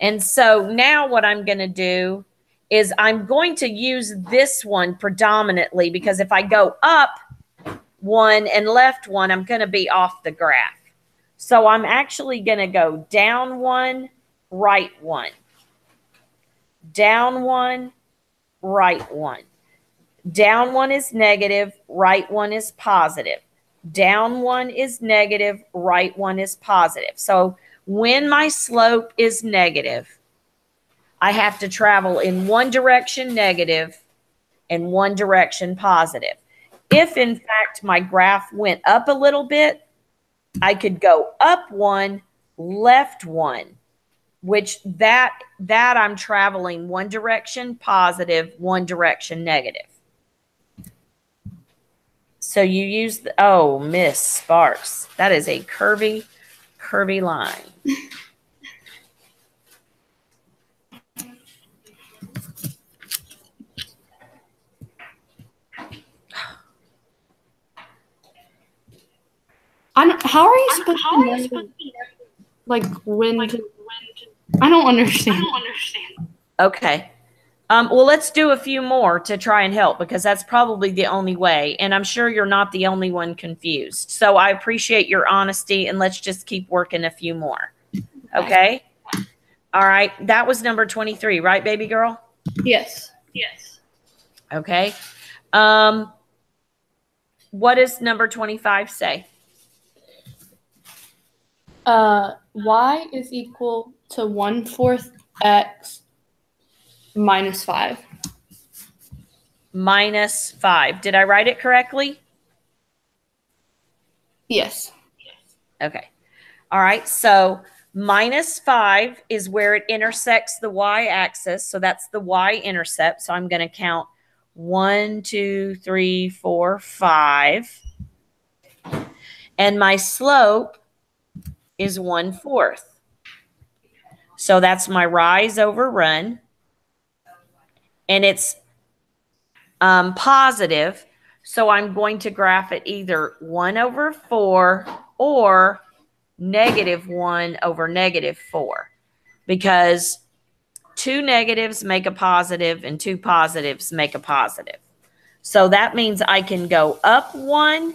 And so now what I'm going to do is I'm going to use this one predominantly, because if I go up 1 and left 1, I'm going to be off the graph. So I'm actually going to go down 1, right 1. Down 1, right 1. Down 1 is negative, right 1 is positive. Down 1 is negative, right 1 is positive. So when my slope is negative, I have to travel in one direction negative and one direction positive. If in fact my graph went up a little bit, I could go up 1, left 1, which that I'm traveling one direction positive, one direction negative. So you use the, oh, Miss Sparks, that is a curvy line. How are you supposed to know, like, when to, I don't understand. Okay. Well, let's do a few more to try and help, because that's probably the only way. And I'm sure you're not the only one confused. So I appreciate your honesty, and let's just keep working a few more. Okay? All right. That was number 23, right, baby girl? Yes. Yes. Okay. What does number 25 say? Y is equal to 1/4 x minus 5. Minus 5. Did I write it correctly? Yes. Okay. All right. So minus 5 is where it intersects the y-axis. So that's the y-intercept. So I'm going to count 1, 2, 3, 4, 5. And my slope is 1/4. So that's my rise over run. And it's positive. So I'm going to graph it either 1/4 or -1 over -4, because 2 negatives make a positive and 2 positives make a positive. So that means I can go up 1,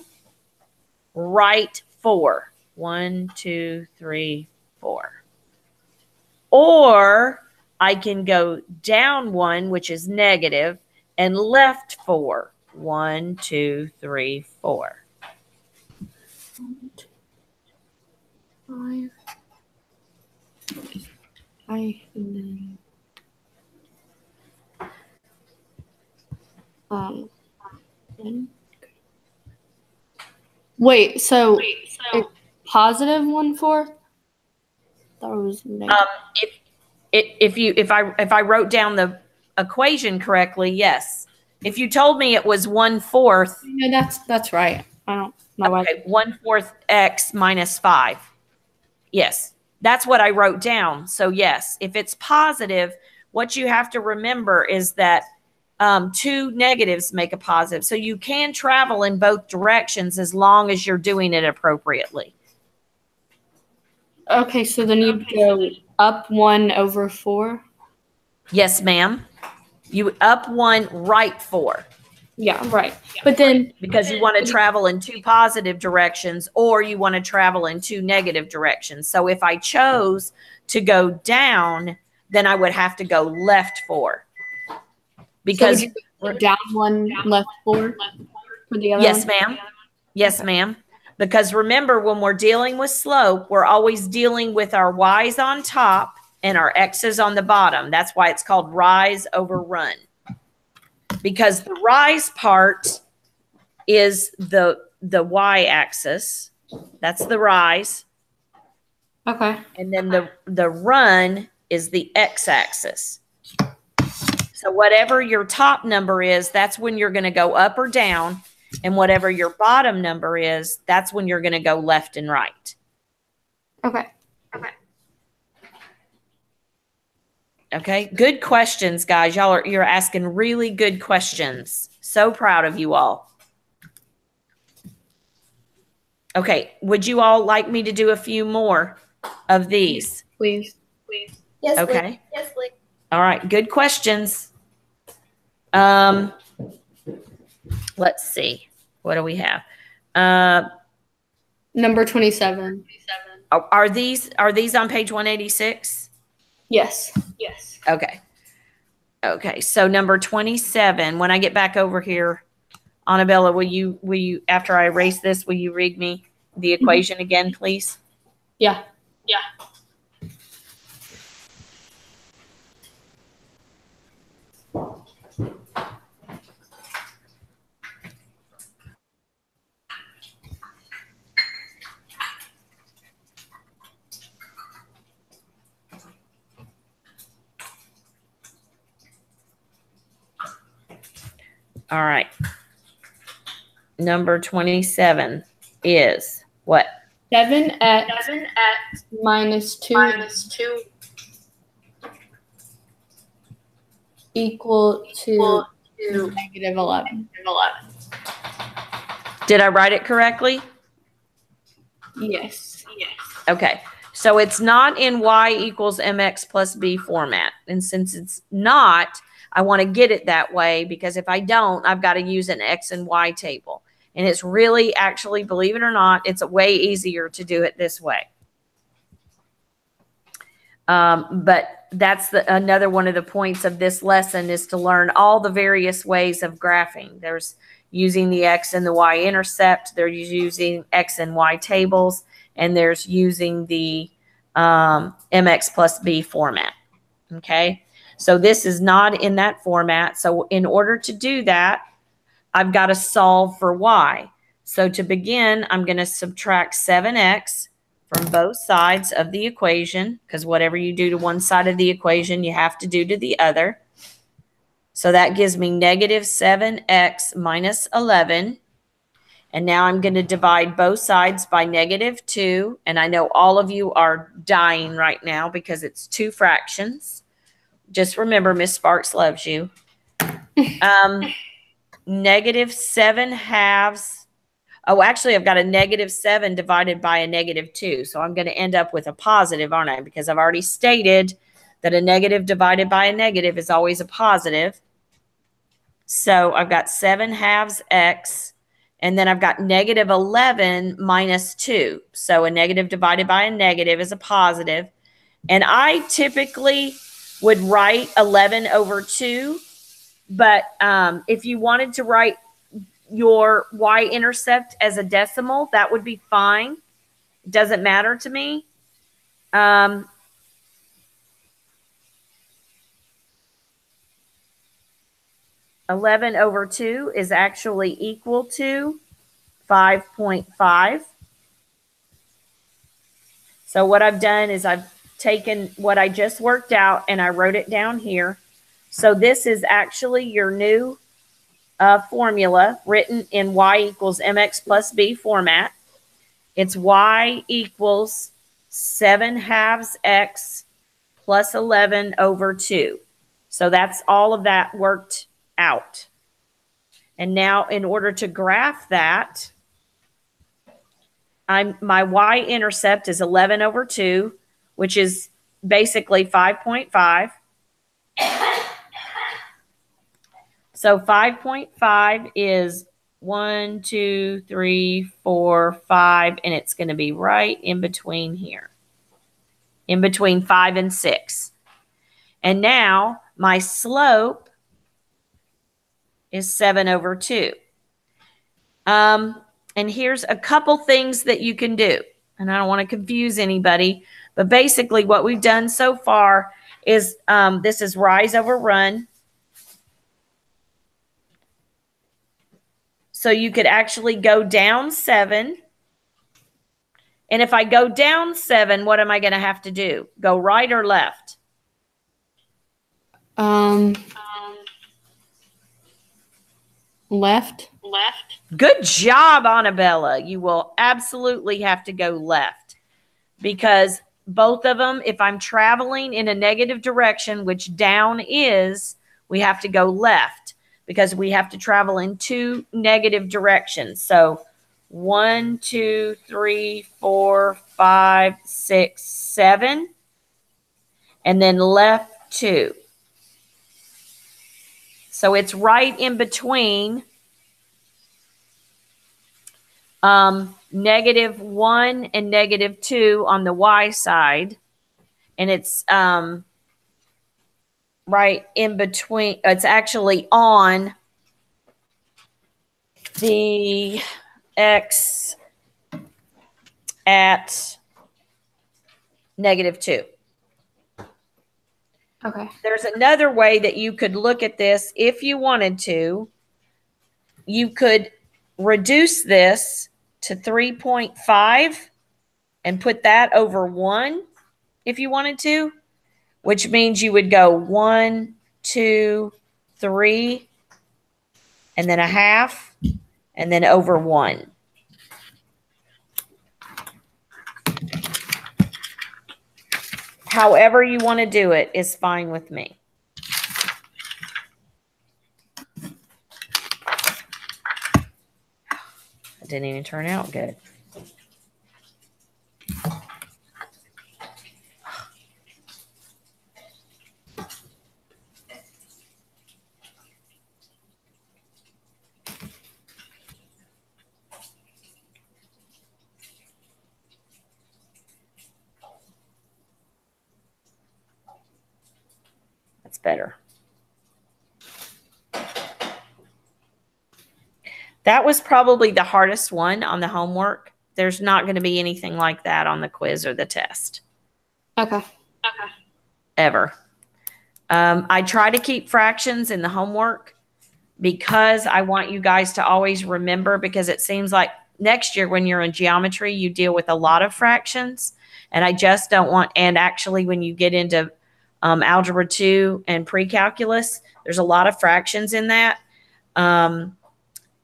right 4. 1, 2, 3, 4. Or I can go down 1, which is negative, and left 4. 1, 2, 3, 4. 5. And then, wait, so it's positive 1/4? That was negative. If I wrote down the equation correctly, yes. If you told me it was 1/4, No, that's right. I don't know why. Okay, 1/4 x minus 5. Yes, that's what I wrote down. So yes, if it's positive, what you have to remember is that 2 negatives make a positive. So you can travel in both directions as long as you're doing it appropriately. Okay, so then you go up 1/4. Yes, ma'am. You up 1, right 4. Yeah, right. But then, because you want to travel in 2 positive directions, or you want to travel in 2 negative directions. So if I chose to go down, then I would have to go left 4. Because so down 1, left 4 for the other yes, one? ma'am. Yes, ma'am. Because remember, when we're dealing with slope, we're always dealing with our y's on top and our x's on the bottom. That's why it's called rise over run. Because the rise part is the y-axis. That's the rise. Okay. And then the run is the x-axis. So whatever your top number is, that's when you're going to go up or down. And whatever your bottom number is, that's when you're going to go left and right. Okay. Okay. Good questions, guys. You're asking really good questions. So proud of you all. Okay. Would you all like me to do a few more of these? Please. Yes, Okay. please. Yes, please. All right. Good questions. Let's see. What do we have? Number 27. Are these on page 186? Yes. Okay. Okay. So number 27, when I get back over here, Annabella, will you, after I erase this, will you read me the equation again, please? Yeah. All right. Number 27 is what? 7x minus 2 equal to negative 11. Did I write it correctly? Yes. Okay. So it's not in y equals mx plus b format. And since it's not, I want to get it that way, because if I don't, I've got to use an x and y table. And it's really, actually, believe it or not, it's way easier to do it this way. But that's another one of the points of this lesson, is to learn all the various ways of graphing. There's using the x and the y intercept. There's using x and y tables. And there's using the mx plus b format. Okay. So this is not in that format. So in order to do that, I've got to solve for y. So to begin, I'm going to subtract 7x from both sides of the equation, because whatever you do to one side of the equation, you have to do to the other. So that gives me negative 7x minus 11. And now I'm going to divide both sides by negative 2. And I know all of you are dying right now because it's two fractions. Just remember, Miss Sparks loves you. Negative 7 halves. Oh, actually, I've got a negative 7 divided by a negative 2. So I'm going to end up with a positive, aren't I? Because I've already stated that a negative divided by a negative is always a positive. So I've got 7 halves x. And then I've got negative 11 minus 2. So a negative divided by a negative is a positive. And I typically would write 11 over 2. But if you wanted to write your y-intercept as a decimal, that would be fine. It doesn't matter to me. 11 over 2 is actually equal to 5.5. So what I've done is I've taken what I just worked out and I wrote it down here. So this is actually your new formula written in y equals mx plus b format. It's y equals 7 halves x plus 11 over 2. So that's all of that worked out. And now in order to graph that, my y-intercept is 11 over 2, which is basically 5.5. So 5.5 is 1, 2, 3, 4, 5, and it's going to be right in between here, in between 5 and 6. And now my slope is 7 over 2. And here's a couple things that you can do. And I don't want to confuse anybody, but basically what we've done so far is this is rise over run. So you could actually go down 7 And if I go down 7, what am I going to have to do? Go right or left? Left. Good job, Annabella. You will absolutely have to go left because both of them, if I'm traveling in a negative direction, which down is, we have to go left because we have to travel in 2 negative directions. So 1, 2, 3, 4, 5, 6, 7, and then left 2. So it's right in between -1 and -2 on the y side. And it's right in between. It's actually on the x at -2. Okay. There's another way that you could look at this if you wanted to. You could reduce this to 3.5 and put that over 1 if you wanted to, which means you would go 1, 2, 3, and then a half, and then over 1. However you want to do it is fine with me. It didn't even turn out good. That's better. That was probably the hardest one on the homework. There's not going to be anything like that on the quiz or the test. Okay. Ever. I try to keep fractions in the homework because I want you guys to always remember, because it seems like next year when you're in geometry, you deal with a lot of fractions. And I just don't want, and actually when you get into Algebra 2 and pre-calculus, there's a lot of fractions in that.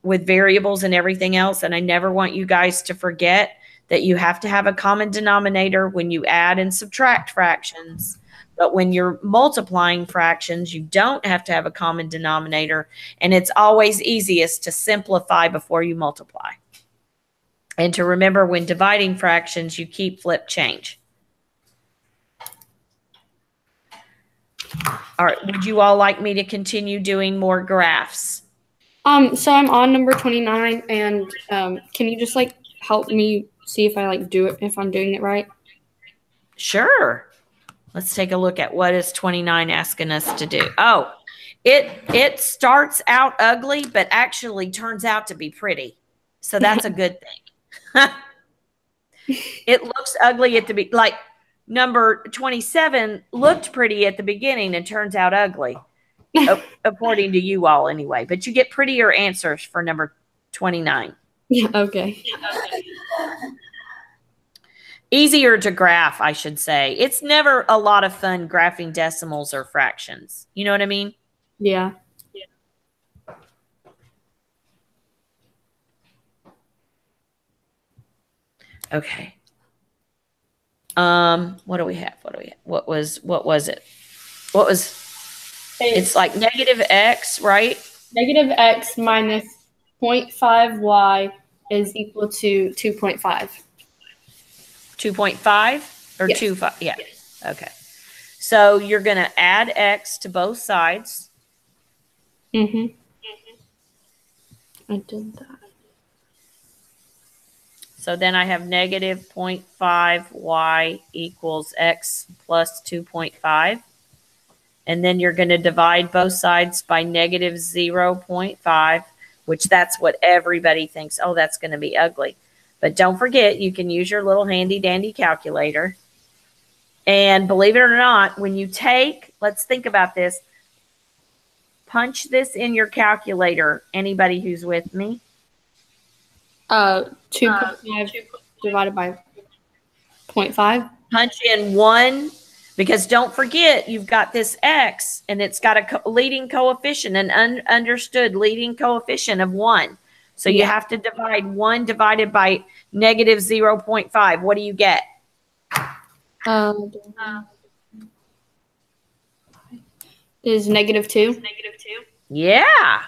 With variables and everything else. And I never want you guys to forget that you have to have a common denominator when you add and subtract fractions. But when you're multiplying fractions, you don't have to have a common denominator. And it's always easiest to simplify before you multiply. And to remember, when dividing fractions, you keep flip change. All right. Would you all like me to continue doing more graphs? So I'm on number 29, and can you just like help me see if I do it, if I'm doing it right? Sure. Let's take a look at what is 29 asking us to do. Oh, it starts out ugly, but actually turns out to be pretty. So that's a good thing. It looks ugly at the like number 27 looked pretty at the beginning and turns out ugly. According to you all anyway, but you get prettier answers for number 29. Yeah, okay. Easier to graph, I should say. It's never a lot of fun graphing decimals or fractions. You know what I mean? Yeah. Okay. What do we have? What was it? It's like negative x, right? Negative x minus 0.5y is equal to 2.5. 2.5 or Yes. 2.5? Yeah. Yes. Okay. So you're going to add x to both sides. Mm-hmm. I did that. So then I have negative 0.5y equals x plus 2.5. And then you're going to divide both sides by negative 0.5, which that's what everybody thinks, oh, that's going to be ugly. But don't forget, you can use your little handy dandy calculator. And believe it or not, when you take, let's think about this. Punch this in your calculator. Anybody who's with me? 2.5 divided by 0.5. Punch in 1, because don't forget you've got this x and it's got a leading coefficient, an understood leading coefficient of 1. So you have to divide 1 divided by negative 0.5. What do you get? Is negative 2. Yeah.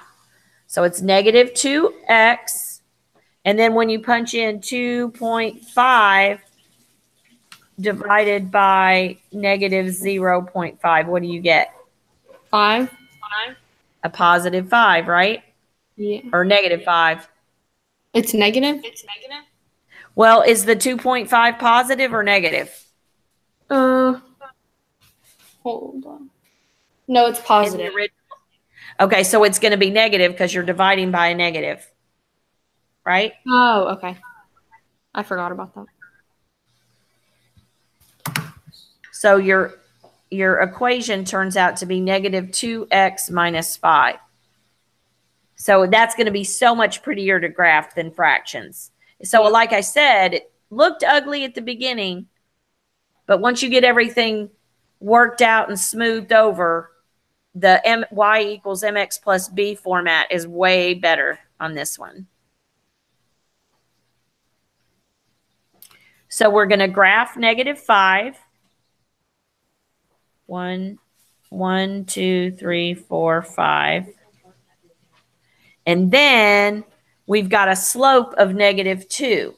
So it's negative 2x. And then when you punch in 2.5 divided by negative 0.5, what do you get? 5. A positive 5, right? Yeah. Or negative 5. It's negative? Well, is the 2.5 positive or negative? Hold on. No, it's positive. Okay, so it's going to be negative because you're dividing by a negative, right? Oh, okay. I forgot about that. So your equation turns out to be negative 2x minus 5. So that's going to be so much prettier to graph than fractions. So like I said, it looked ugly at the beginning, but once you get everything worked out and smoothed over, the y equals mx plus b format is way better on this one. So we're going to graph negative 5. 1, 2, 3, 4, 5. And then we've got a slope of negative 2.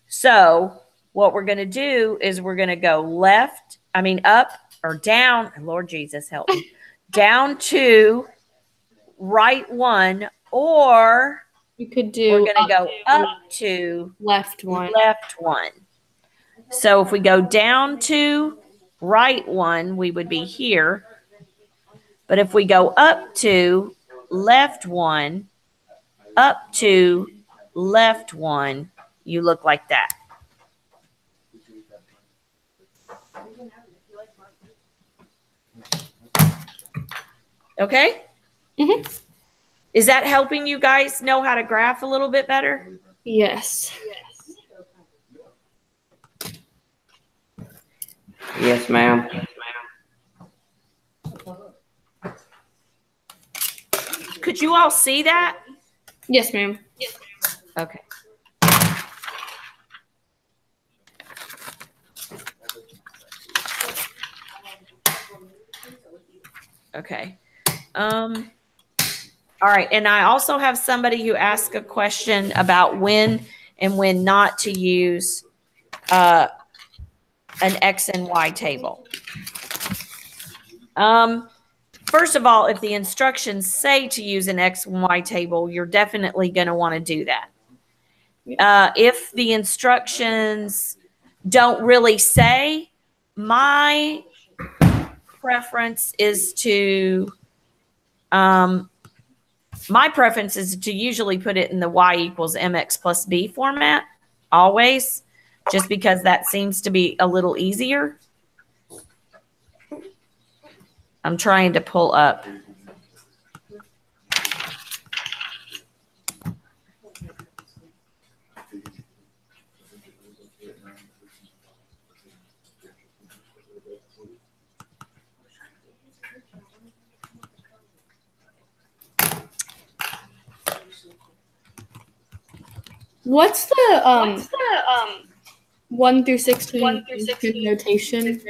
So what we're going to do is we're going to go up or down. Lord Jesus, help me. Down 2, right 1, or you could do we're going to go up 2, left 1. Left 1. So if we go down 2, right 1, we would be here. But if we go up 2, left 1, up 2, left 1, you look like that. Okay? Mm-hmm. Is that helping you guys know how to graph a little bit better? Yes. Yes, ma'am. Could you all see that? Yes, ma'am. Okay. Okay. All right. And I also have somebody who asked a question about when and when not to use an X and Y table. First of all, if the instructions say to use an X and Y table, you're definitely going to want to do that. If the instructions don't really say, my preference is to usually put it in the y equals mx plus b format, always, just because that seems to be a little easier. I'm trying to pull up. What's the 1 through 16 notation?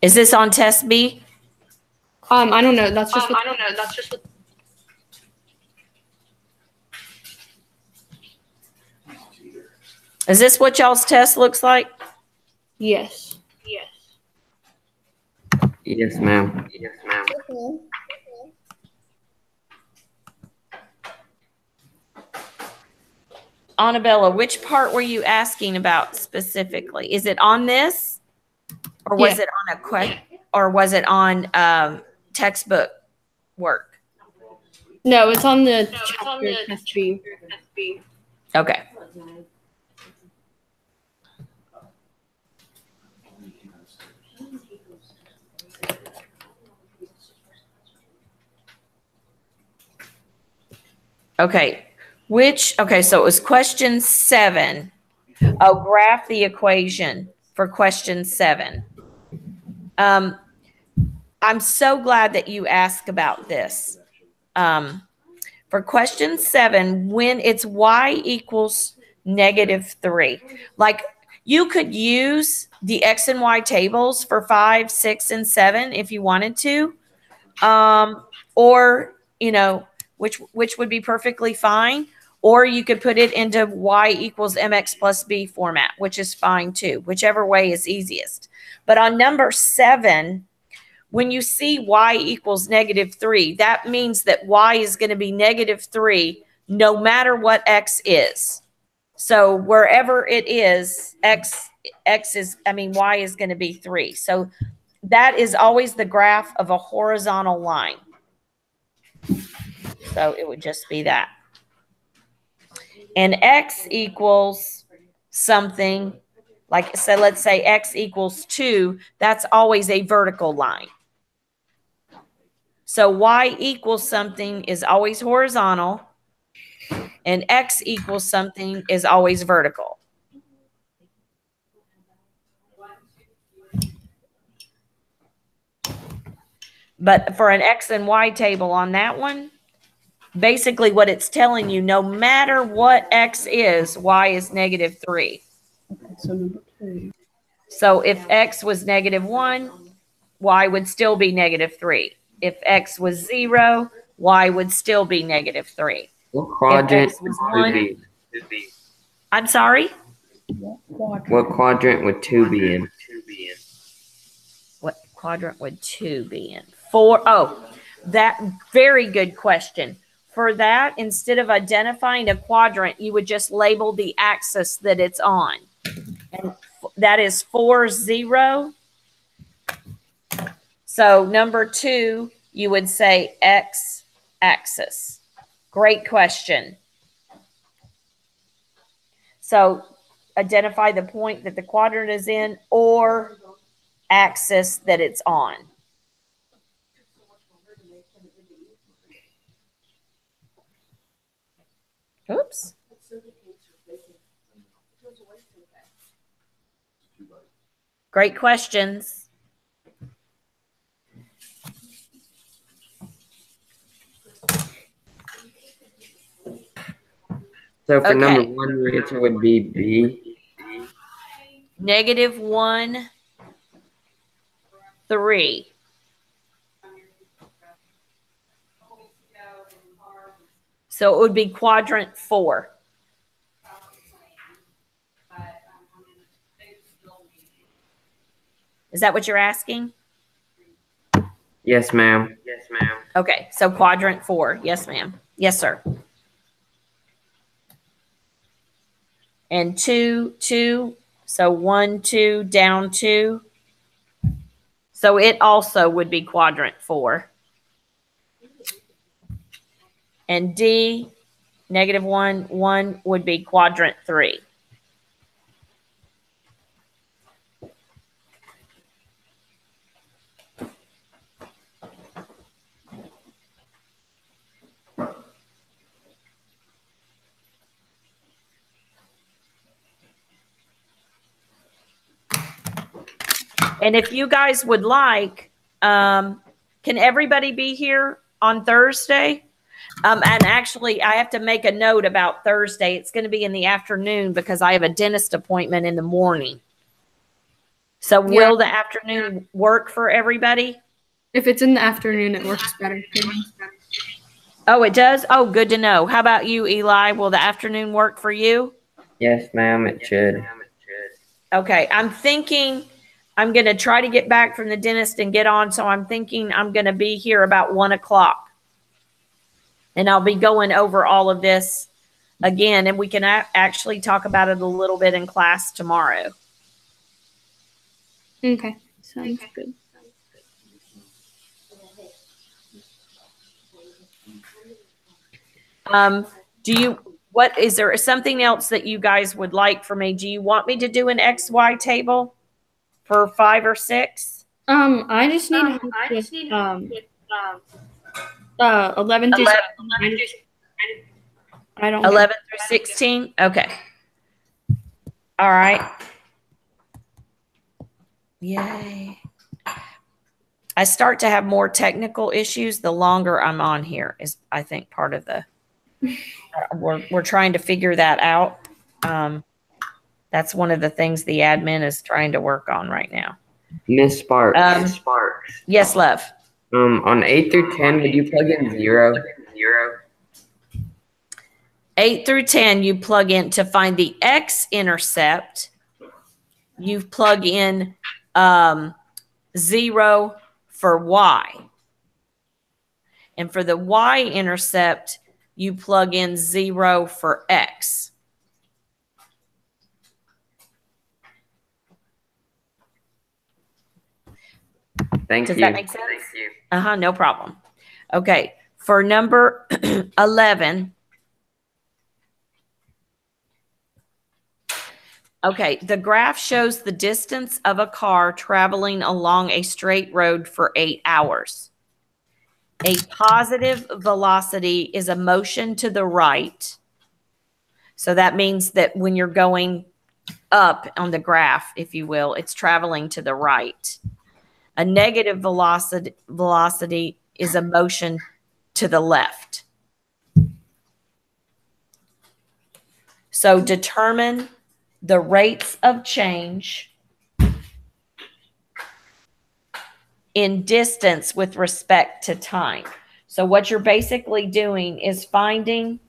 Is this on test B? I don't know. That's just Is this what y'all's test looks like? Yes. Yes, ma'am. Annabella, which part were you asking about specifically? Is it on this, or was it on a question, or was it on textbook work? No, it's on the chapter test B. Okay. Okay. Okay, so it was question 7. Oh, graph the equation for question 7. I'm so glad that you asked about this. For question 7, when it's y equals -3, like you could use the x and y tables for 5, 6, and 7 if you wanted to, or which would be perfectly fine. Or you could put it into y equals mx plus b format, which is fine too, whichever way is easiest. But on number 7, when you see y equals -3, that means that y is going to be -3 no matter what x is. So wherever it is, y is going to be 3. So that is always the graph of a horizontal line. So it would just be that. And x equals something, like, so let's say x equals 2, that's always a vertical line. So y equals something is always horizontal, and x equals something is always vertical. But for an x and y table on that one, basically what it's telling you, no matter what x is, y is -3. So number 2. So if x was -1, y would still be -3. If x was 0, y would still be -3. What quadrant If x was would 1, 2 be? I'm sorry? What quadrant would 2 be in? What quadrant would 2 be in? 4. Oh, that very good question. For that, instead of identifying a quadrant, you would just label the axis that it's on. And that is 4, 0. So number 2, you would say x axis. Great question. So identify the point that the quadrant is in or axis that it's on. Oops. Great questions. So for number 1, your answer would be B. -1, 3. So it would be quadrant 4. Is that what you're asking? Yes, ma'am. Okay, so quadrant 4. Yes, ma'am. Yes, sir. And 2, 2. So 1, 2, down 2. So it also would be quadrant 4. And D, -1, 1 would be quadrant 3. And if you guys would like, can everybody be here on Thursday? And actually, I have to make a note about Thursday. It's going to be in the afternoon because I have a dentist appointment in the morning. So will the afternoon work for everybody? If it's in the afternoon, it works better for me. Oh, it does? Oh, good to know. How about you, Eli? Will the afternoon work for you? Yes, ma'am, it should. Okay, I'm thinking I'm going to try to get back from the dentist and get on. So I'm thinking I'm going to be here about 1 o'clock. And I'll be going over all of this again. And we can actually talk about it a little bit in class tomorrow. Okay, sounds good. Is there something else that you guys would like for me? Do you want me to do an XY table for 5 or 6? I just need 11 through I don't know. 11 through 16? Okay. All right. Yay. I start to have more technical issues the longer I'm on here is, I think, part of the, we're trying to figure that out. That's one of the things the admin is trying to work on right now. Miss Sparks. Yes, love. On 8 through 10, would you plug in 0? 8 through 10, you plug in to find the x-intercept. You plug in 0 for y. And for the y-intercept, you plug in 0 for x. Thank you. Does that make sense? Thank you. No problem. Okay, for number 11. Okay, the graph shows the distance of a car traveling along a straight road for 8 hours. A positive velocity is a motion to the right. So that means that when you're going up on the graph, if you will, it's traveling to the right. A negative velocity is a motion to the left. So determine the rates of change in distance with respect to time. So what you're basically doing is finding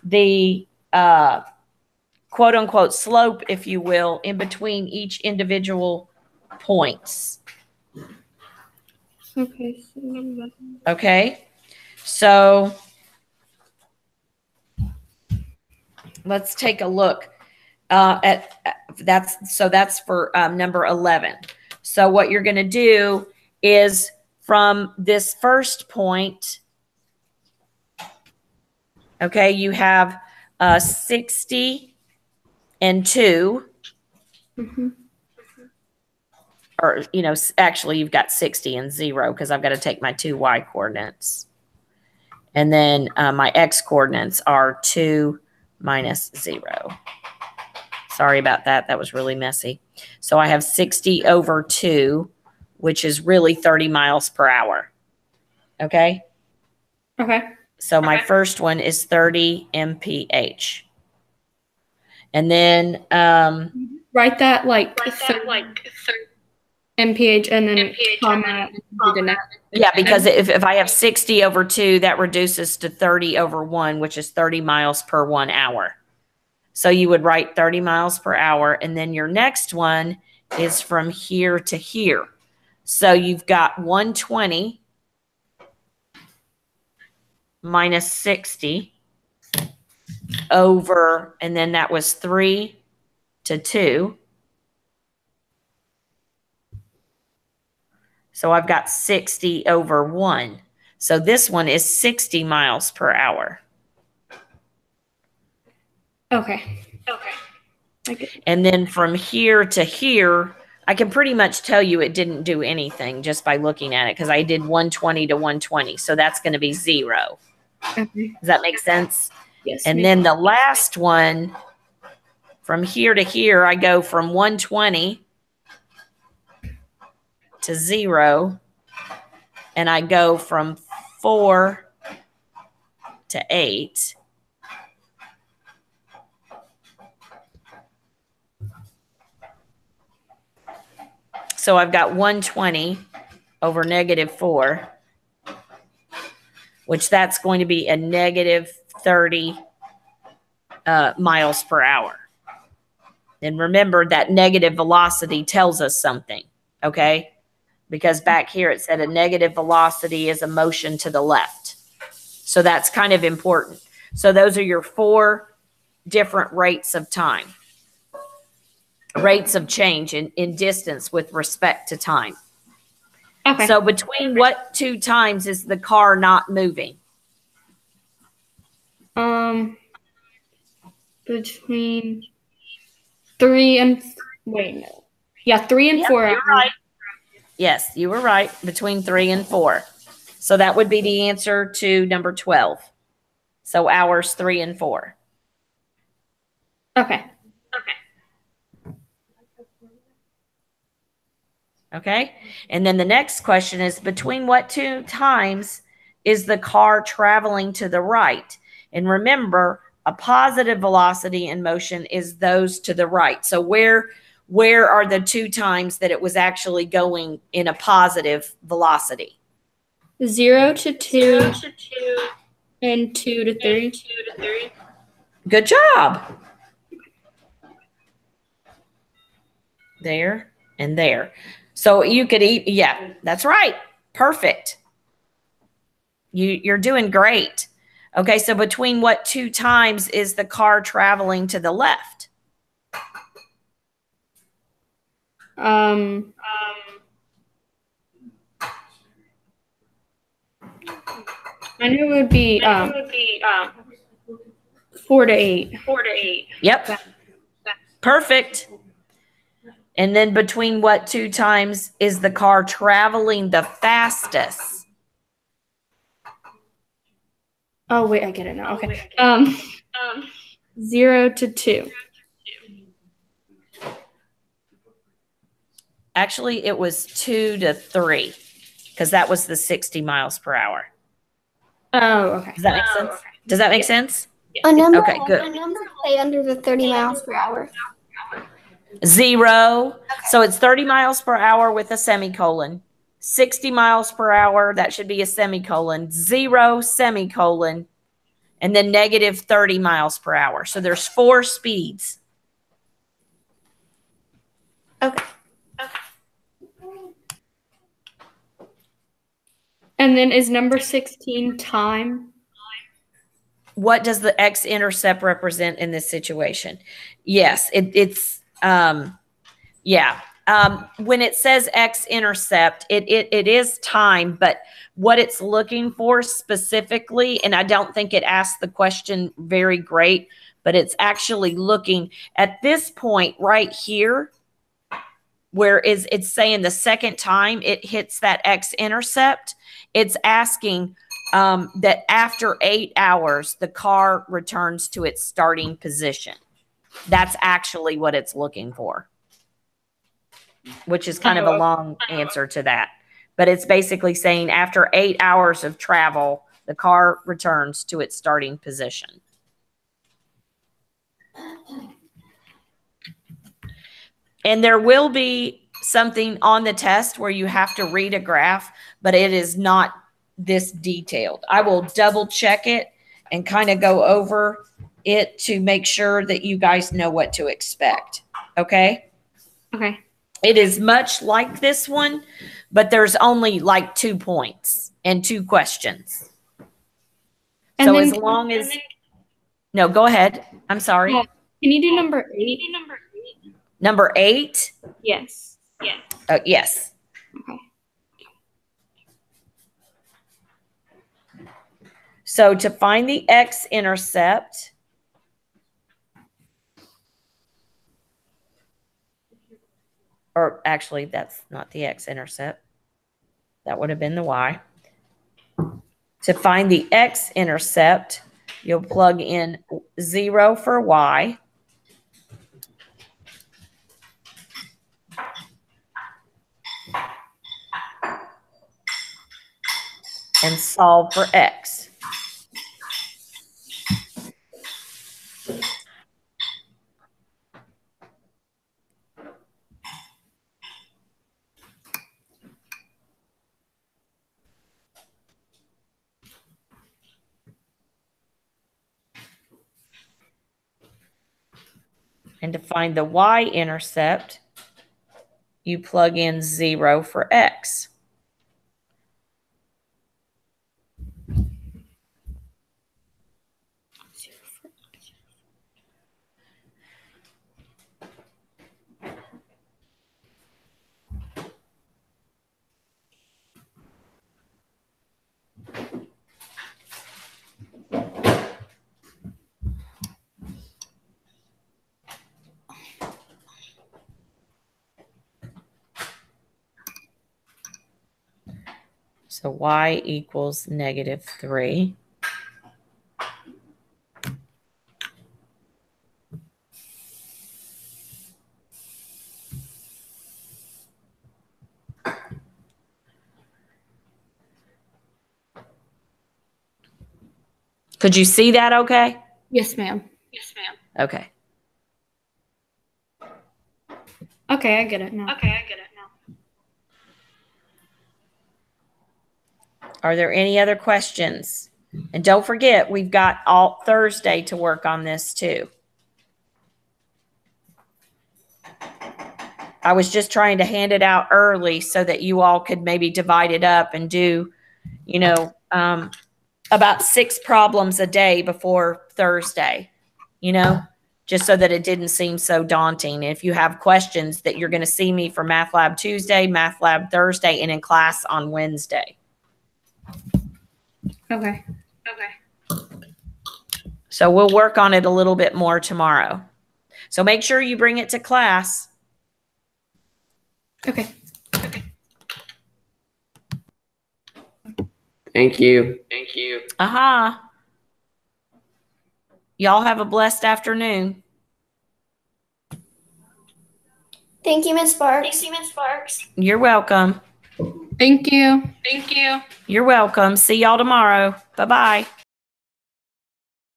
the quote unquote slope, if you will, in between each individual points. Okay. So let's take a look at that's for number 11. So what you're going to do is from this first point, okay, you have 60 and 2. Mm-hmm. Or, you know, actually you've got 60 and 0 because I've got to take my 2 y coordinates. And then my x coordinates are 2 minus 0. Sorry about that. That was really messy. So I have 60 over 2, which is really 30 miles per hour. Okay? Okay. So my first one is 30 mph. And then write that like 30 mph and then comma the next. Yeah, because if I have 60 over 2, that reduces to 30 over 1, which is 30 miles per 1 hour. So you would write 30 miles per hour, and then your next one is from here to here. So you've got 120 minus 60 over, and then that was 3 to 2. So I've got 60 over 1. So this one is 60 miles per hour. Okay. And then from here to here, I can pretty much tell you it didn't do anything just by looking at it because I did 120 to 120. So that's going to be 0. Okay. Does that make sense? Yes. And then the last one, from here to here, I go from 120 to 0. And I go from 4 to 8. So I've got 120 over negative 4, which that's going to be a negative 30 miles per hour. And remember that negative velocity tells us something, okay? Because back here it said a negative velocity is a motion to the left. So that's kind of important. So those are your 4 different rates of time. Rates of change in distance with respect to time. Okay. So between what 2 times is the car not moving? Between 3 and 3 and 4 hours. Right. Yes, you were right. Between 3 and 4. So that would be the answer to number 12. So hours 3 and 4. Okay. Okay. And then the next question is, between what two times is the car traveling to the right? And remember, a positive velocity in motion is those to the right. So where are the two times that it was actually going in a positive velocity? 0 to 2 and 2 to 3. Good job. There and there. So you could eat. Yeah, that's right. Perfect. You're doing great. Okay, so between what two times is the car traveling to the left? I knew it would be 4 to 8. Yep. Perfect. And then between what two times is the car traveling the fastest? Oh wait, I get it now. Okay. 0 to 2. Actually, it was 2 to 3 because that was the 60 miles per hour. Oh, okay. Does that make sense? Does that make sense? A number, Okay, good. A number stay under the 30 miles per hour. 0. So it's 30 miles per hour with a semicolon. 60 miles per hour, that should be a semicolon. 0, semicolon. And then negative 30 miles per hour. So there's 4 speeds. Okay. And then is number 16 time? What does the x-intercept represent in this situation? Yes, it's yeah. When it says x-intercept, it is time, but what it's looking for specifically, and I don't think it asked the question very great, but it's actually looking at this point right here, where it's saying the second time it hits that x-intercept, it's asking that after 8 hours, the car returns to its starting position. That's actually what it's looking for, which is kind of a long answer to that. But it's basically saying after 8 hours of travel, the car returns to its starting position. And there will be something on the test where you have to read a graph, but it is not this detailed. I will double check it and kind of go over it to make sure that you guys know what to expect. Okay? Okay. It is much like this one, but there's only like 2 points and 2 questions. And so then, as long as no, go ahead. I'm sorry. Can you do number 8? Number 8? Yes. Yes. Okay. So to find the x-intercept, or actually that's not the x-intercept. That would have been the y. To find the x-intercept, you'll plug in 0 for y. And solve for x. And to find the y-intercept, you plug in 0 for x. So y equals -3. Could you see that okay? Yes, ma'am. Okay. Okay, I get it now. Are there any other questions? And don't forget, we've got all Thursday to work on this too. I was just trying to hand it out early so that you all could maybe divide it up and do, you know, about 6 problems a day before Thursday, you know, just so that it didn't seem so daunting. If you have questions, that you're going to see me for Math Lab Tuesday, Math Lab Thursday, and in class on Wednesday. Okay. So we'll work on it a little bit more tomorrow. So make sure you bring it to class. Okay. Thank you. Aha. Y'all have a blessed afternoon. Thank you, Miss Sparks. You're welcome. Thank you. You're welcome. See y'all tomorrow. Bye-bye.